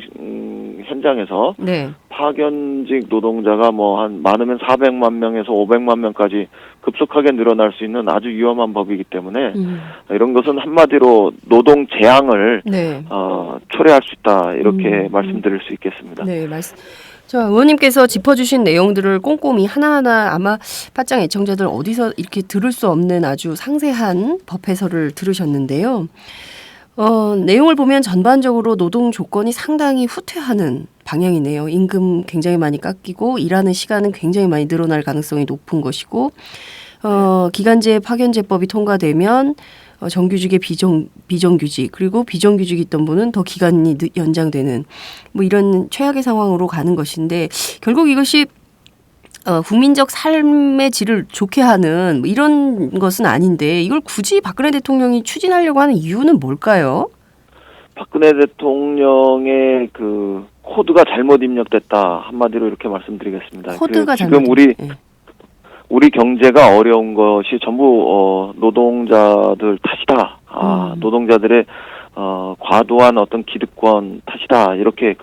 현장에서 네. 파견직 노동자가 많으면 400만 명에서 500만 명까지 급속하게 늘어날 수 있는 아주 위험한 법이기 때문에 이런 것은 한마디로 노동 재앙을 네. 초래할 수 있다 이렇게 말씀드릴 수 있겠습니다. 네, 자, 의원님께서 짚어주신 내용들을 꼼꼼히 하나하나 아마 팟짱 애청자들 어디서 이렇게 들을 수 없는 아주 상세한 법 해설을 들으셨는데요. 내용을 보면 전반적으로 노동 조건이 상당히 후퇴하는 방향이네요. 임금 굉장히 많이 깎이고 일하는 시간은 굉장히 많이 늘어날 가능성이 높은 것이고 기간제 파견제법이 통과되면 정규직의 비정규직 그리고 비정규직이 있던 분은 더 기간이 연장되는 뭐 이런 최악의 상황으로 가는 것인데 결국 이것이 국민적 삶의 질을 좋게 하는 뭐 이런 것은 아닌데 이걸 굳이 박근혜 대통령이 추진하려고 하는 이유는 뭘까요? 박근혜 대통령의 그 코드가 잘못 입력됐다 한마디로 이렇게 말씀드리겠습니다. 코드가 지금 우리 경제가 어려운 것이 전부 노동자들 탓이다. 노동자들의 과도한 어떤 기득권 탓이다. 이렇게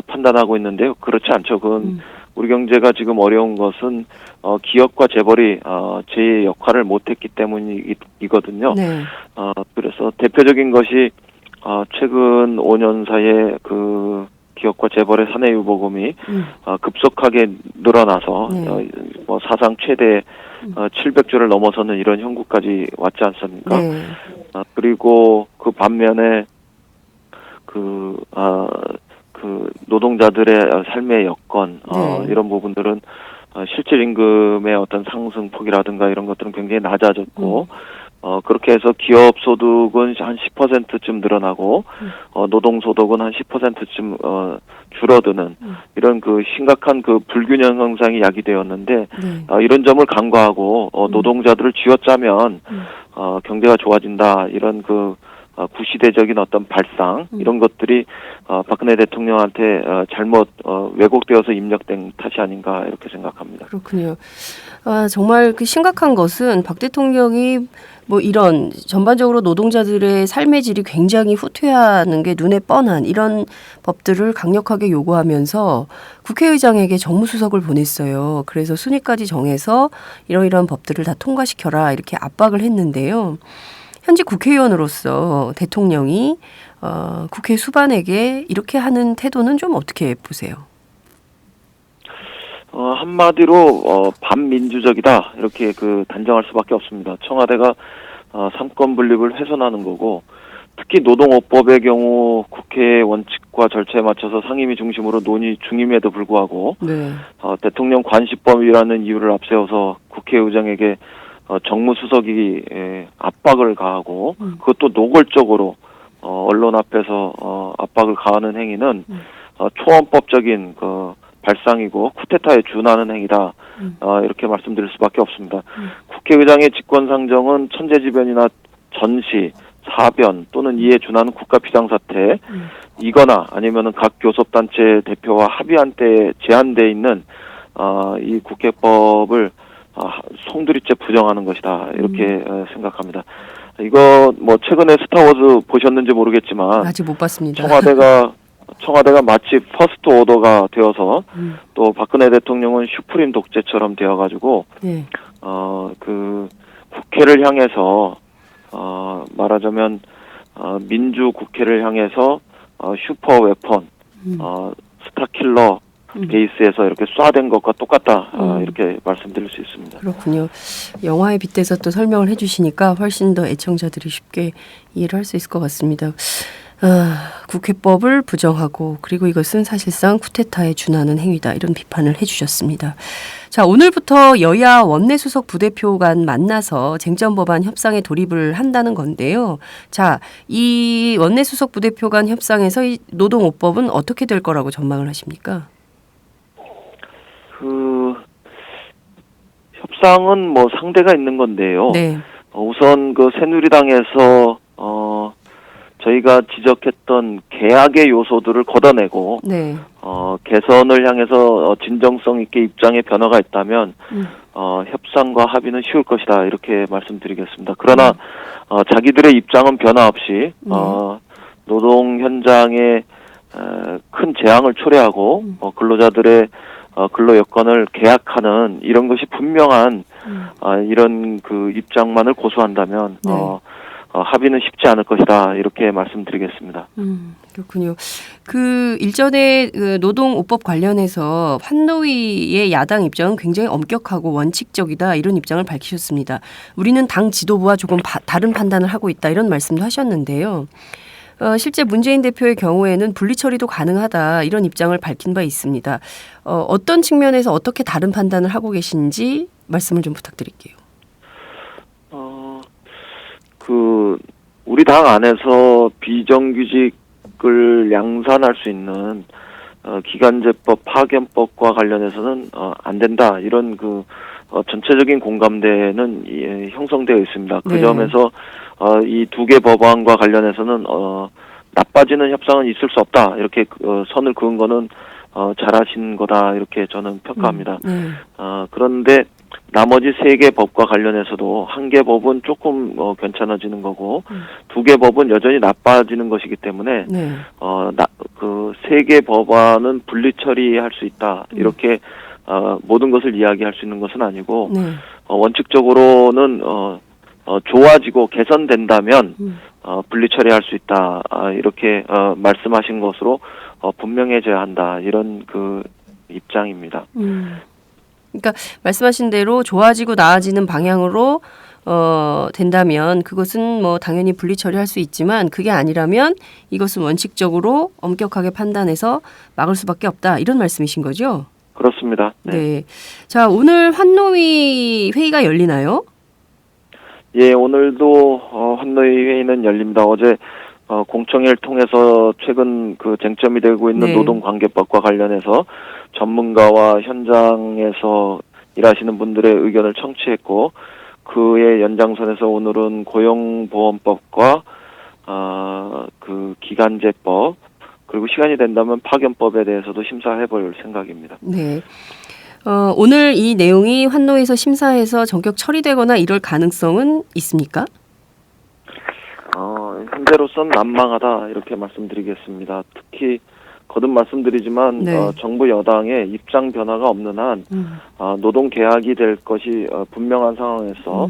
판단하고 있는데요. 그렇지 않죠. 그건 우리 경제가 지금 어려운 것은 기업과 재벌이 제 역할을 못했기 때문이거든요. 네. 그래서 대표적인 것이 최근 5년 사이에 기업과 재벌의 사내유보금이 급속하게 늘어나서 사상 최대 700조를 넘어서는 이런 형국까지 왔지 않습니까? 네. 그리고 그 반면에 노동자들의 삶의 여건 이런 부분들은 실질 임금의 어떤 상승폭이라든가 이런 것들은 굉장히 낮아졌고 그렇게 해서 기업 소득은 한 10%쯤 늘어나고 노동 소득은 한 10%쯤 줄어드는 이런 심각한 불균형 현상이 야기되었는데 이런 점을 간과하고 노동자들을 쥐어짜면 경제가 좋아진다 이런 구시대적인 어떤 발상 이런 것들이 박근혜 대통령한테 잘못 왜곡되어서 입력된 탓이 아닌가 이렇게 생각합니다. 그렇군요. 정말 그 심각한 것은 박 대통령이 뭐 이런 전반적으로 노동자들의 삶의 질이 굉장히 후퇴하는 게 눈에 뻔한 이런 법들을 강력하게 요구하면서 국회의장에게 정무수석을 보냈어요. 그래서 순위까지 정해서 이러이러한 법들을 다 통과시켜라 이렇게 압박을 했는데요. 현직 국회의원으로서 대통령이 국회 수반에게 이렇게 하는 태도는 좀 어떻게 보세요? 한마디로 반민주적이다 이렇게 단정할 수밖에 없습니다. 청와대가 삼권 분립을 훼손하는 거고 특히 노동오법의 경우 국회의 원칙과 절차에 맞춰서 상임위 중심으로 논의 중임에도 불구하고 네. 대통령 관시법이라는 이유를 앞세워서 국회의장에게 정무수석이 압박을 가하고 그것도 노골적으로 언론 앞에서 압박을 가하는 행위는 초헌법적인 발상이고 쿠데타에 준하는 행위다. 이렇게 말씀드릴 수밖에 없습니다. 국회의장의 직권상정은 천재지변이나 전시, 사변 또는 이에 준하는 국가 비상사태 이거나 아니면은 각 교섭단체 대표와 합의한 때 제한돼 있는 이 국회법을 송두리째 부정하는 것이다. 이렇게 생각합니다. 이거 뭐 최근에 스타워즈 보셨는지 모르겠지만 아직 못 봤습니다. 청와대가 마치 퍼스트 오더가 되어서 또 박근혜 대통령은 슈프림 독재처럼 되어가지고 네. 국회를 향해서 말하자면 민주 국회를 향해서 슈퍼 웨폰 스타킬러 베이스에서 이렇게 쏴댄 것과 똑같다 이렇게 말씀드릴 수 있습니다. 그렇군요. 영화에 빗대서 또 설명을 해주시니까 훨씬 더 애청자들이 쉽게 이해를 할 수 있을 것 같습니다. 국회법을 부정하고 그리고 이것은 사실상 쿠데타에 준하는 행위다 이런 비판을 해주셨습니다. 자, 오늘부터 여야 원내수석 부대표 간 만나서 쟁점 법안 협상에 돌입을 한다는 건데요. 자, 이 원내수석 부대표 간 협상에서 이 노동오법은 어떻게 될 거라고 전망을 하십니까? 협상은 뭐 상대가 있는 건데요. 네. 우선 새누리당에서 저희가 지적했던 개악의 요소들을 걷어내고 네. 개선을 향해서 진정성 있게 입장의 변화가 있다면 협상과 합의는 쉬울 것이다 이렇게 말씀드리겠습니다. 그러나 자기들의 입장은 변화 없이 노동 현장에 큰 재앙을 초래하고 근로자들의 근로 여건을 계약하는 이런 것이 분명한 이런 입장만을 고수한다면 네. 합의는 쉽지 않을 것이다 이렇게 말씀드리겠습니다. 그렇군요. 일전에 노동오법 관련해서 환노위의 야당 입장은 굉장히 엄격하고 원칙적이다 이런 입장을 밝히셨습니다. 우리는 당 지도부와 조금 다른 판단을 하고 있다 이런 말씀도 하셨는데요. 실제 문재인 대표의 경우에는 분리 처리도 가능하다 이런 입장을 밝힌 바 있습니다. 어떤 측면에서 어떻게 다른 판단을 하고 계신지 말씀을 좀 부탁드릴게요. 우리 당 안에서 비정규직을 양산할 수 있는 기간제법 파견법과 관련해서는 안 된다 이런 전체적인 공감대는 형성되어 있습니다. 그 네. 점에서 이 두 개 법안과 관련해서는 나빠지는 협상은 있을 수 없다 이렇게 선을 그은 거는 잘하신 거다 이렇게 저는 평가합니다. 그런데 나머지 세 개 법과 관련해서도 한 개 법은 조금 괜찮아지는 거고 두 개 법은 여전히 나빠지는 것이기 때문에 네. 세 개 법안은 분리 처리할 수 있다 이렇게 모든 것을 이야기할 수 있는 것은 아니고 네. 원칙적으로는 좋아지고 개선된다면 분리 처리할 수 있다 이렇게 말씀하신 것으로 분명해져야 한다 이런 입장입니다. 그러니까 말씀하신 대로 좋아지고 나아지는 방향으로 된다면 그것은 뭐 당연히 분리 처리할 수 있지만 그게 아니라면 이것은 원칙적으로 엄격하게 판단해서 막을 수밖에 없다 이런 말씀이신 거죠? 그렇습니다. 네. 자, 오늘 환노위 회의가 열리나요? 예, 오늘도 환노위 회의는 열립니다. 어제 공청회를 통해서 최근 쟁점이 되고 있는 네. 노동관계법과 관련해서 전문가와 현장에서 일하시는 분들의 의견을 청취했고 그의 연장선에서 오늘은 고용보험법과 그 기간제법 그리고 시간이 된다면 파견법에 대해서도 심사해볼 생각입니다. 네. 오늘 이 내용이 환노에서 심사해서 전격 처리되거나 이럴 가능성은 있습니까? 현재로선 난망하다 이렇게 말씀드리겠습니다. 특히 거듭 말씀드리지만 네. 정부 여당의 입장 변화가 없는 한 노동 계약이 될 것이 분명한 상황에서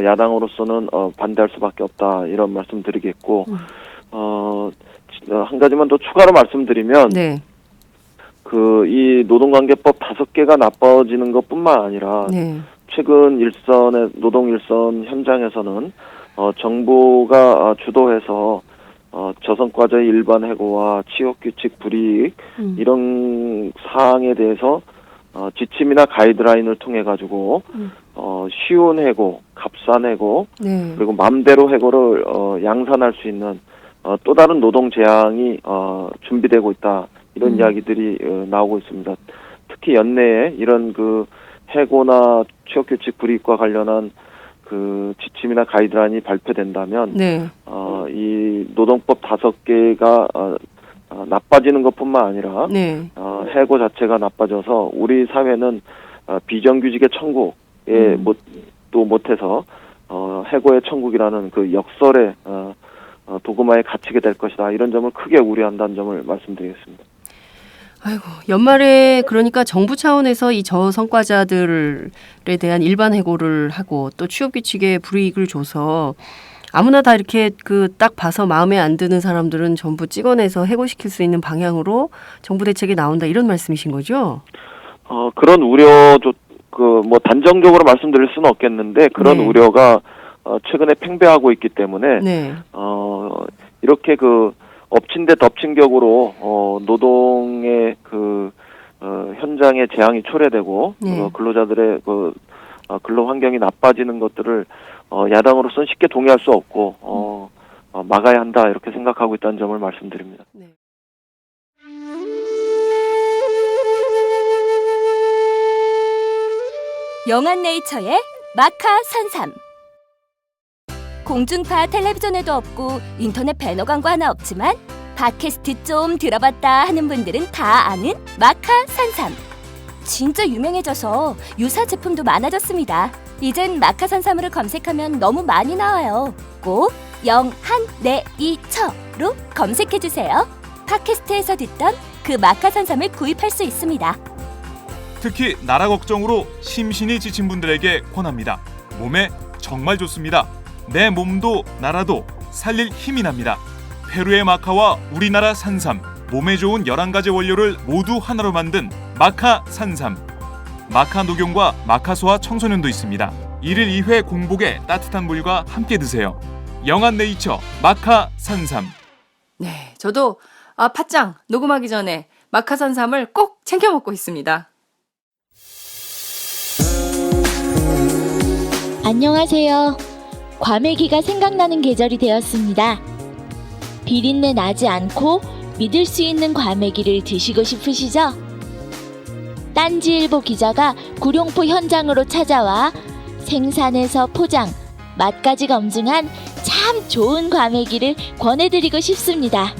야당으로서는 반대할 수밖에 없다 이런 말씀드리겠고 한 가지만 더 추가로 말씀드리면 네. 이 노동관계법 5개가 나빠지는 것뿐만 아니라 네. 최근 노동 일선 현장에서는 정부가 주도해서 저성과자의 일반 해고와 취업규칙 불이익 이런 사항에 대해서 지침이나 가이드라인을 통해 가지고 쉬운 해고, 값싼 해고 네. 그리고 맘대로 해고를 양산할 수 있는 또 다른 노동 제항이 준비되고 있다 이런 이야기들이 나오고 있습니다. 특히 연내에 이런 그 해고나 취업규칙 불이익과 관련한 그 지침이나 가이드라인이 발표된다면 네. 이 노동법 5개가 나빠지는 것뿐만 아니라 네. 해고 자체가 나빠져서 우리 사회는 비정규직의 천국에 못해서 해고의 천국이라는 그 역설의 도구마에 갇히게 될 것이다. 이런 점을 크게 우려한다는 점을 말씀드리겠습니다. 아이고, 연말에 그러니까 정부 차원에서 이 저성과자들에 대한 일반 해고를 하고 또 취업규칙에 불이익을 줘서 아무나 다 이렇게 그 딱 봐서 마음에 안 드는 사람들은 전부 찍어내서 해고시킬 수 있는 방향으로 정부 대책이 나온다 이런 말씀이신 거죠? 그런 우려도 뭐 단정적으로 말씀드릴 수는 없겠는데 그런 네. 우려가 최근에 팽배하고 있기 때문에 네. 이렇게 엎친 데 덮친 격으로 노동의 현장에 재앙이 초래되고 네. 근로자들의 근로 환경이 나빠지는 것들을 야당으로서는 쉽게 동의할 수 없고 막아야 한다 이렇게 생각하고 있다는 점을 말씀드립니다. 네. 영한네이처의 마카 산삼. 공중파 텔레비전에도 없고 인터넷 배너 광고 하나 없지만 팟캐스트 좀 들어봤다 하는 분들은 다 아는 마카 산삼. 진짜 유명해져서 유사 제품도 많아졌습니다. 이젠 마카 산삼을 검색하면 너무 많이 나와요. 꼭 영한네이처로 검색해주세요. 팟캐스트에서 듣던 그 마카 산삼을 구입할 수 있습니다. 특히 나라 걱정으로 심신이 지친 분들에게 권합니다. 몸에 정말 좋습니다. 내 몸도 나라도 살릴 힘이 납니다. 페루의 마카와 우리나라 산삼, 몸에 좋은 11가지 원료를 모두 하나로 만든 마카 산삼. 마카 녹용과 마카소와 청소년도 있습니다. 1일 2회 공복에 따뜻한 물과 함께 드세요. 영한네이처 마카 산삼. 네, 저도 팟짱 녹음하기 전에 마카 산삼을 꼭 챙겨 먹고 있습니다. 안녕하세요. 과메기가 생각나는 계절이 되었습니다. 비린내 나지 않고 믿을 수 있는 과메기를 드시고 싶으시죠? 딴지일보 기자가 구룡포 현장으로 찾아와 생산에서 포장, 맛까지 검증한 참 좋은 과메기를 권해드리고 싶습니다.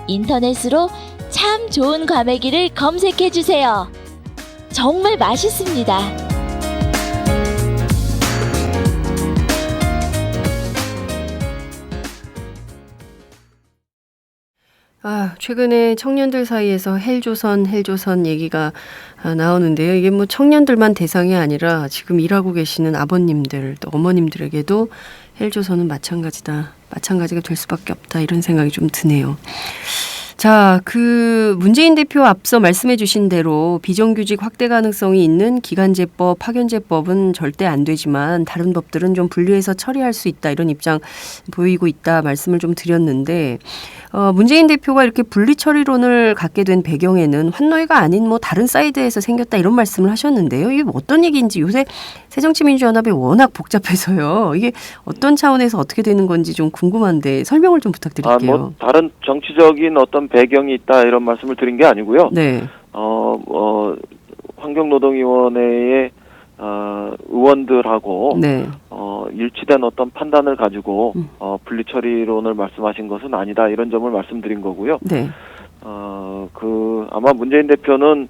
인터넷으로 참 좋은 과메기를 검색해주세요. 정말 맛있습니다. 최근에 청년들 사이에서 헬조선 얘기가 나오는데요. 이게 뭐 청년들만 대상이 아니라 지금 일하고 계시는 아버님들 또 어머님들에게도 헬조선은 마찬가지가 될 수밖에 없다 이런 생각이 좀 드네요. 자, 문재인 대표 앞서 말씀해 주신 대로 비정규직 확대 가능성이 있는 기간제법, 파견제법은 절대 안 되지만 다른 법들은 좀 분리해서 처리할 수 있다 이런 입장 보이고 있다 말씀을 좀 드렸는데 문재인 대표가 이렇게 분리 처리론을 갖게 된 배경에는 환노회가 아닌 뭐 다른 사이드에서 생겼다 이런 말씀을 하셨는데요. 이게 어떤 얘기인지 요새 새정치민주연합이 워낙 복잡해서요. 이게 어떤 차원에서 어떻게 되는 건지 좀 궁금한데 설명을 좀 부탁드릴게요. 다른 정치적인 어떤 배경이 있다 이런 말씀을 드린 게 아니고요. 네. 환경노동위원회의 의원들하고 네. 일치된 어떤 판단을 가지고 분리 처리론을 말씀하신 것은 아니다 이런 점을 말씀드린 거고요. 네. 아마 문재인 대표는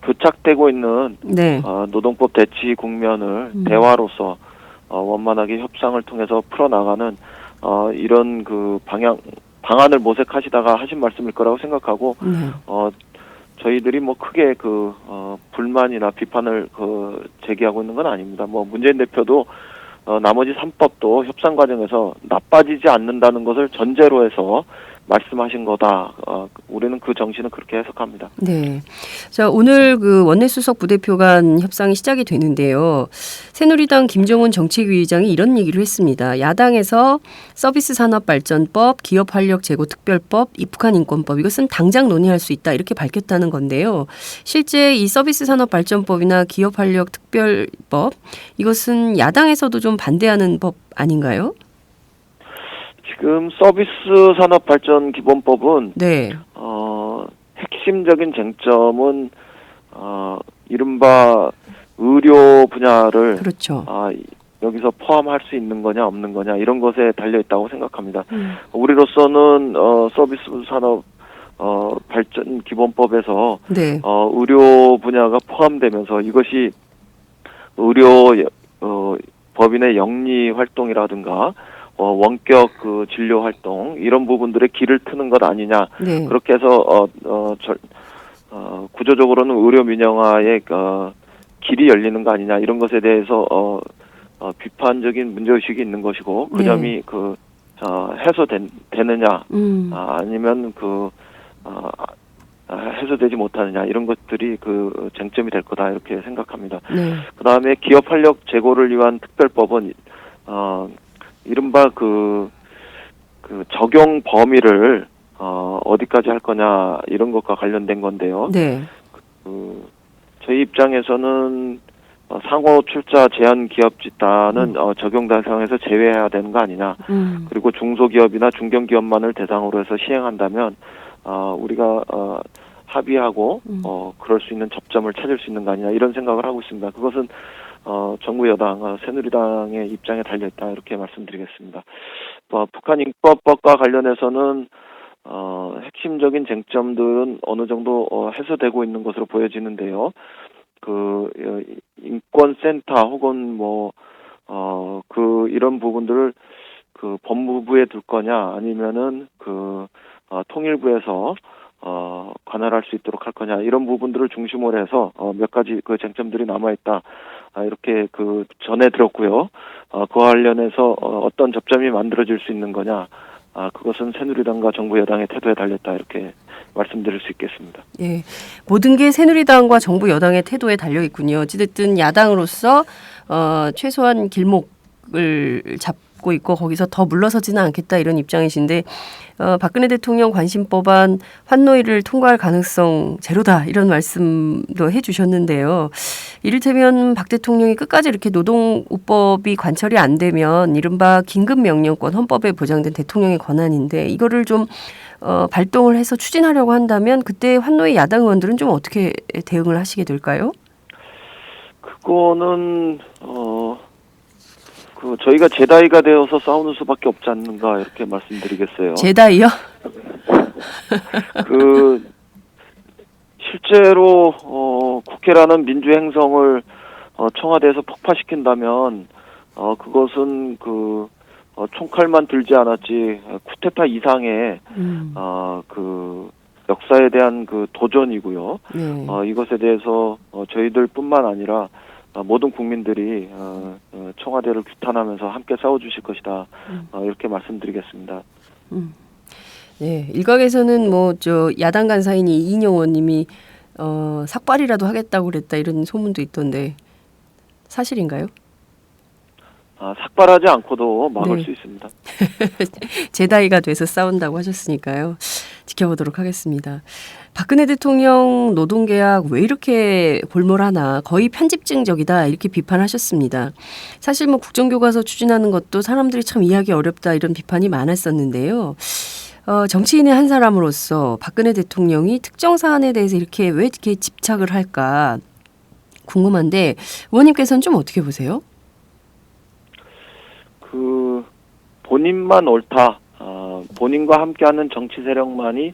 교착되고 있는 네. 노동법 대치 국면을 대화로서 원만하게 협상을 통해서 풀어나가는 이런 방안을 모색하시다가 하신 말씀일 거라고 생각하고 네. 저희들이 뭐 크게 불만이나 비판을 제기하고 있는 건 아닙니다. 뭐 문재인 대표도 나머지 3법도 협상 과정에서 나빠지지 않는다는 것을 전제로 해서 말씀하신 거다. 우리는 그 정신은 그렇게 해석합니다. 네. 자, 오늘 원내수석 부대표 간 협상이 시작이 되는데요. 새누리당 김종훈 정책위의장이 이런 얘기를 했습니다. 야당에서 서비스 산업발전법, 기업활력제고특별법, 북한인권법 이것은 당장 논의할 수 있다 이렇게 밝혔다는 건데요. 실제 이 서비스 산업발전법이나 기업활력특별법 이것은 야당에서도 좀 반대하는 법 아닌가요? 지금 서비스 산업 발전 기본법은 네. 핵심적인 쟁점은 이른바 의료 분야를 그렇죠. 여기서 포함할 수 있는 거냐 없는 거냐 이런 것에 달려 있다고 생각합니다. 우리로서는 서비스 산업 발전 기본법에서 네. 의료 분야가 포함되면서 이것이 의료 법인의 영리 활동이라든가 원격 진료 활동 이런 부분들의 길을 트는 것 아니냐. 네. 그렇게 해서 구조적으로는 의료 민영화의 길이 열리는 거 아니냐 이런 것에 대해서 비판적인 문제의식이 있는 것이고 그 네. 점이 해소되느냐 아니면 해소되지 못하느냐 이런 것들이 쟁점이 될 거다 이렇게 생각합니다. 네. 그다음에 기업 활력 제고를 위한 특별법은 이른바 적용 범위를 어디까지 할 거냐 이런 것과 관련된 건데요. 네. 저희 입장에서는 상호 출자 제한 기업 집단은 적용 대상에서 제외해야 되는 거 아니냐. 그리고 중소기업이나 중견기업만을 대상으로 해서 시행한다면 우리가 합의하고 그럴 수 있는 접점을 찾을 수 있는 거 아니냐 이런 생각을 하고 있습니다. 그것은 정부 여당 새누리당의 입장에 달려있다 이렇게 말씀드리겠습니다. 북한 인권법과 관련해서는 핵심적인 쟁점들은 어느 정도 해소되고 있는 것으로 보여지는데요. 인권센터 혹은 이런 부분들을 법무부에 둘 거냐 아니면은 통일부에서 관할할 수 있도록 할 거냐 이런 부분들을 중심으로 해서 몇 가지 쟁점들이 남아있다 이렇게 전해 들었고요. 그와 관련해서 어떤 접점이 만들어질 수 있는 거냐 그것은 새누리당과 정부 여당의 태도에 달렸다 이렇게 말씀드릴 수 있겠습니다. 예, 모든 게 새누리당과 정부 여당의 태도에 달려 있군요. 어찌됐든 야당으로서 최소한 길목을 잡고 있고 거기서 더 물러서지는 않겠다 이런 입장이신데 박근혜 대통령 관심법안 환노위를 통과할 가능성 제로다 이런 말씀도 해주셨는데요. 이를테면 박 대통령이 끝까지 이렇게 노동법이 관철이 안 되면 이른바 긴급명령권 헌법에 보장된 대통령의 권한인데 이거를 좀 발동을 해서 추진하려고 한다면 그때 환노위 야당 의원들은 좀 어떻게 대응을 하시게 될까요? 그거는 저희가 제다이가 되어서 싸우는 수밖에 없지 않는가 이렇게 말씀드리겠어요. 제다이요? 실제로 국회라는 민주행성을 청와대에서 폭파시킨다면 그것은 총칼만 들지 않았지 쿠데타 이상의 역사에 대한 도전이고요. 이것에 대해서 저희들뿐만 아니라 모든 국민들이 청와대를 규탄하면서 함께 싸워주실 것이다. 이렇게 말씀드리겠습니다. 네, 일각에서는 야당 간사인 이인영 의원님이 삭발이라도 하겠다고 그랬다 이런 소문도 있던데 사실인가요? 삭발하지 않고도 막을 수 있습니다. 제다이가 돼서 싸운다고 하셨으니까요. 지켜보도록 하겠습니다. 박근혜 대통령 노동계약 왜 이렇게 볼몰하나 거의 편집증적이다 이렇게 비판하셨습니다. 사실 국정교과서 추진하는 것도 사람들이 참 이해하기 어렵다 이런 비판이 많았었는데요. 정치인의 한 사람으로서 박근혜 대통령이 특정 사안에 대해서 왜 이렇게 집착을 할까? 궁금한데 의원님께서는 좀 어떻게 보세요? 본인만 옳다, 본인과 함께하는 정치 세력만이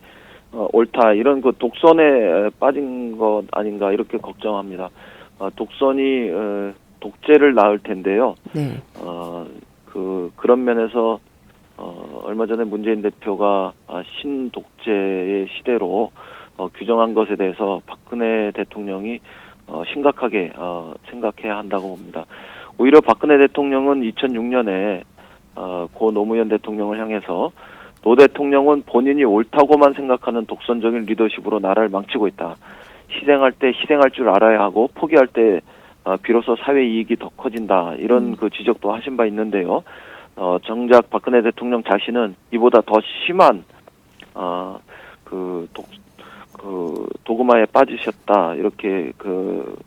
옳다, 이런 그 독선에 빠진 것 아닌가 이렇게 걱정합니다. 독선이 독재를 낳을 텐데요. 네. 그런 면에서 얼마 전에 문재인 대표가 신독재의 시대로 규정한 것에 대해서 박근혜 대통령이 심각하게 생각해야 한다고 봅니다. 오히려 박근혜 대통령은 2006년에 고 노무현 대통령을 향해서 노 대통령은 본인이 옳다고만 생각하는 독선적인 리더십으로 나라를 망치고 있다. 희생할 때 희생할 줄 알아야 하고 포기할 때 비로소 사회 이익이 더 커진다. 이런 그 지적도 하신 바 있는데요. 정작 박근혜 대통령 자신은 이보다 더 심한 도그마에 빠지셨다. 이렇게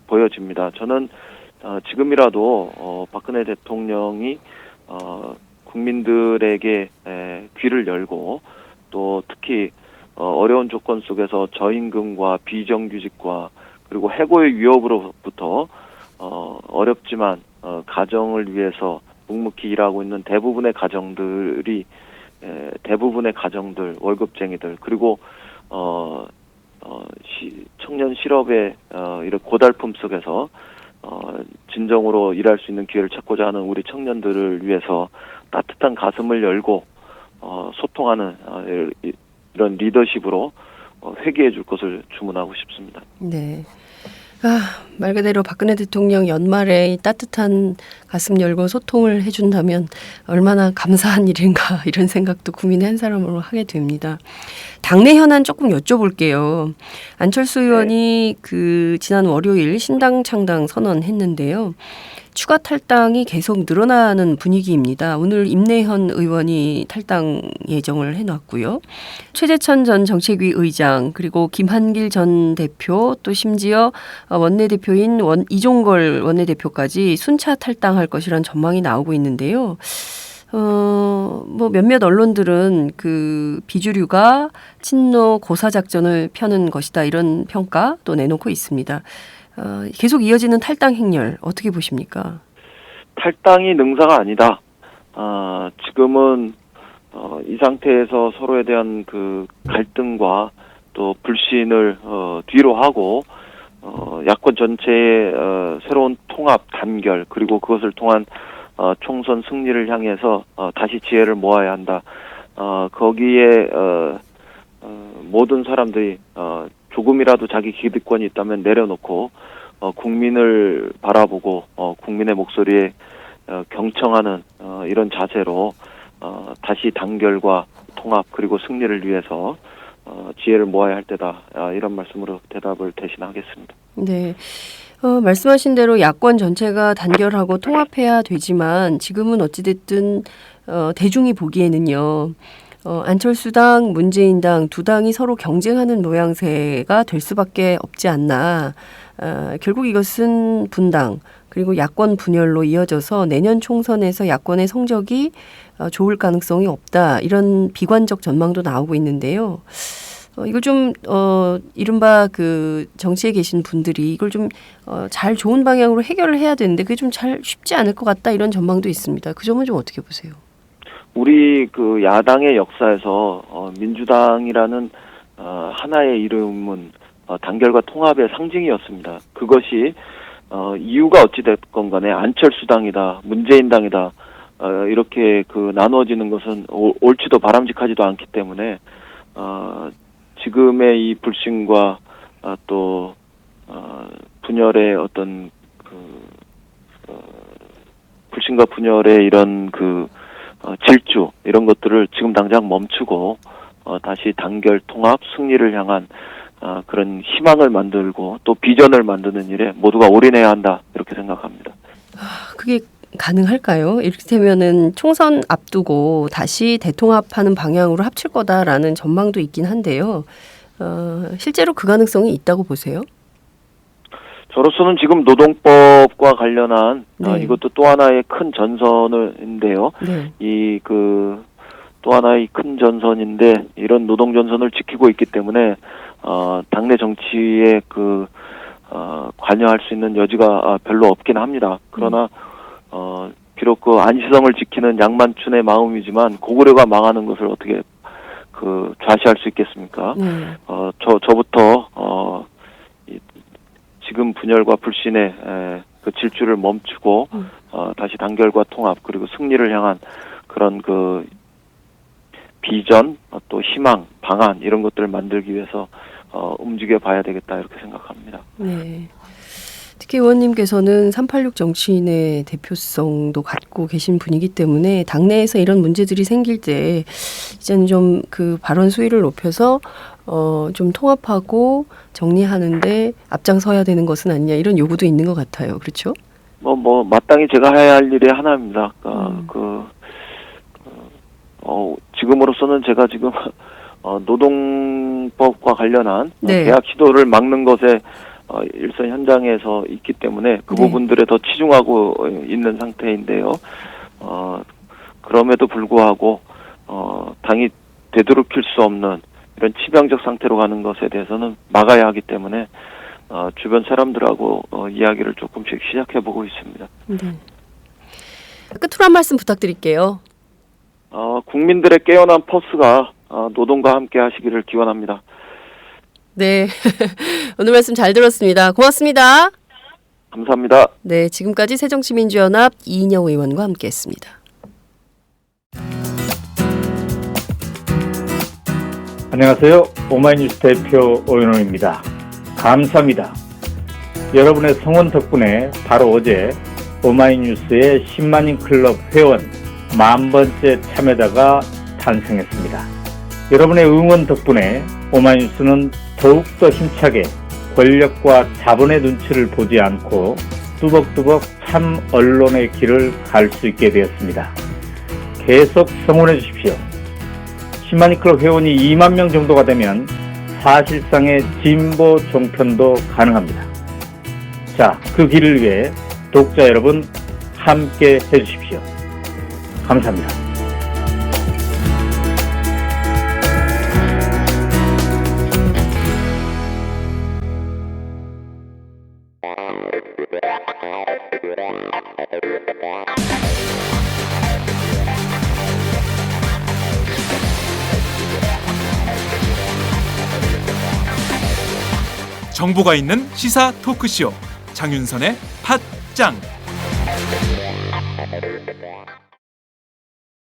보여집니다. 저는 지금이라도 박근혜 대통령이 국민들에게 귀를 열고 또 특히 어려운 조건 속에서 저임금과 비정규직과 그리고 해고의 위협으로부터 어렵지만 가정을 위해서 묵묵히 일하고 있는 대부분의 가정들 월급쟁이들 그리고 청년 실업의 이런 고달픔 속에서 진정으로 일할 수 있는 기회를 찾고자 하는 우리 청년들을 위해서 따뜻한 가슴을 열고 소통하는 이런 리더십으로 회귀해 줄 것을 주문하고 싶습니다. 네. 말 그대로 박근혜 대통령 연말에 이 따뜻한 가슴 열고 소통을 해준다면 얼마나 감사한 일인가 이런 생각도 국민의 한 사람으로 하게 됩니다. 당내 현안 조금 여쭤볼게요. 안철수 의원이 지난 월요일 신당 창당 선언했는데요. 추가 탈당이 계속 늘어나는 분위기입니다. 오늘 임내현 의원이 탈당 예정을 해놨고요. 최재천 전 정책위 의장 그리고 김한길 전 대표 또 심지어 원내대표인 이종걸 원내대표까지 순차 탈당할 것이란 전망이 나오고 있는데요. 몇몇 언론들은 비주류가 친노 고사 작전을 펴는 것이다 이런 평가 또 내놓고 있습니다. 계속 이어지는 탈당 행렬 어떻게 보십니까? 탈당이 능사가 아니다. 지금은 이 상태에서 서로에 대한 갈등과 또 불신을 뒤로 하고 야권 전체의 새로운 통합 단결 그리고 그것을 통한 총선 승리를 향해서 다시 지혜를 모아야 한다. 거기에 모든 사람들이 조금이라도 자기 기득권이 있다면 내려놓고 국민을 바라보고 국민의 목소리에 경청하는 이런 자세로 다시 단결과 통합 그리고 승리를 위해서 지혜를 모아야 할 때다. 이런 말씀으로 대답을 대신하겠습니다. 네. 말씀하신 대로 야권 전체가 단결하고 통합해야 되지만 지금은 어찌됐든 대중이 보기에는요. 안철수당, 문재인당 두 당이 서로 경쟁하는 모양새가 될 수밖에 없지 않나. 결국 이것은 분당 그리고 야권 분열로 이어져서 내년 총선에서 야권의 성적이 좋을 가능성이 없다. 이런 비관적 전망도 나오고 있는데요. 이걸 좀 이른바 정치에 계신 분들이 이걸 좀 잘 좋은 방향으로 해결을 해야 되는데 그게 좀 잘 쉽지 않을 것 같다. 이런 전망도 있습니다. 그 점은 좀 어떻게 보세요? 우리 야당의 역사에서 민주당이라는 하나의 이름은 단결과 통합의 상징이었습니다. 그것이 이유가 어찌됐건 간에 안철수당이다, 문재인당이다 이렇게 나누어지는 것은 옳지도 바람직하지도 않기 때문에 지금의 이 불신과 또 분열의 어떤 불신과 분열의 이런 질주 이런 것들을 지금 당장 멈추고 다시 단결, 통합, 승리를 향한 그런 희망을 만들고 또 비전을 만드는 일에 모두가 올인해야 한다 이렇게 생각합니다. 그게 가능할까요? 이를테면은 총선 앞두고 다시 대통합하는 방향으로 합칠 거다라는 전망도 있긴 한데요. 실제로 그 가능성이 있다고 보세요? 저로서는 지금 노동법과 관련한 이것도 또 하나의 큰 전선인데요. 네. 또 하나의 큰 전선인데 이런 노동 전선을 지키고 있기 때문에 당내 정치의 관여할 수 있는 여지가 별로 없긴 합니다. 그러나 비록 그 안시성을 지키는 양만춘의 마음이지만 고구려가 망하는 것을 어떻게 그 좌시할 수 있겠습니까? 저부터 지금 분열과 불신의 그 질주를 멈추고 다시 단결과 통합 그리고 승리를 향한 그런 그 비전 또 희망 방안 이런 것들을 만들기 위해서 움직여 봐야 되겠다 이렇게 생각합니다. 네. 특히 의원님께서는 386 정치인의 대표성도 갖고 계신 분이기 때문에 당내에서 이런 문제들이 생길 때 이제는 좀 그 발언 수위를 높여서 좀 통합하고 정리하는데 앞장서야 되는 것은 아니냐 이런 요구도 있는 것 같아요. 그렇죠? 뭐 마땅히 제가 해야 할 일이 하나입니다. 지금으로서는 제가 지금 노동법과 관련한 계약 시도를 막는 것에 일선 현장에서 있기 때문에 그 부분들에 더 치중하고 있는 상태인데요. 그럼에도 불구하고 당이 되도록일 수 없는 이런 치명적 상태로 가는 것에 대해서는 막아야 하기 때문에 주변 사람들하고 이야기를 조금씩 시작해보고 있습니다. 네. 끝으로 한 말씀 부탁드릴게요. 국민들의 깨어난 포스가 노동과 함께 하시기를 기원합니다. 네. 오늘 말씀 잘 들었습니다. 고맙습니다. 감사합니다. 네, 지금까지 새정치민주연합 이인영 의원과 함께했습니다. 안녕하세요. 오마이뉴스 대표 오연호입니다. 감사합니다. 여러분의 성원 덕분에 바로 어제 오마이뉴스의 10만인 클럽 회원 10,000번째 참여자가 탄생했습니다. 여러분의 응원 덕분에 오마이뉴스는 더욱더 힘차게 권력과 자본의 눈치를 보지 않고 뚜벅뚜벅 참 언론의 길을 갈 수 있게 되었습니다. 계속 성원해 주십시오. 10만인 클럽 회원이 2만 명 정도가 되면 사실상의 진보 종편도 가능합니다. 자, 그 길을 위해 독자 여러분 함께 해주십시오. 감사합니다. 정보가 있는 시사 토크쇼 장윤선의 팟짱.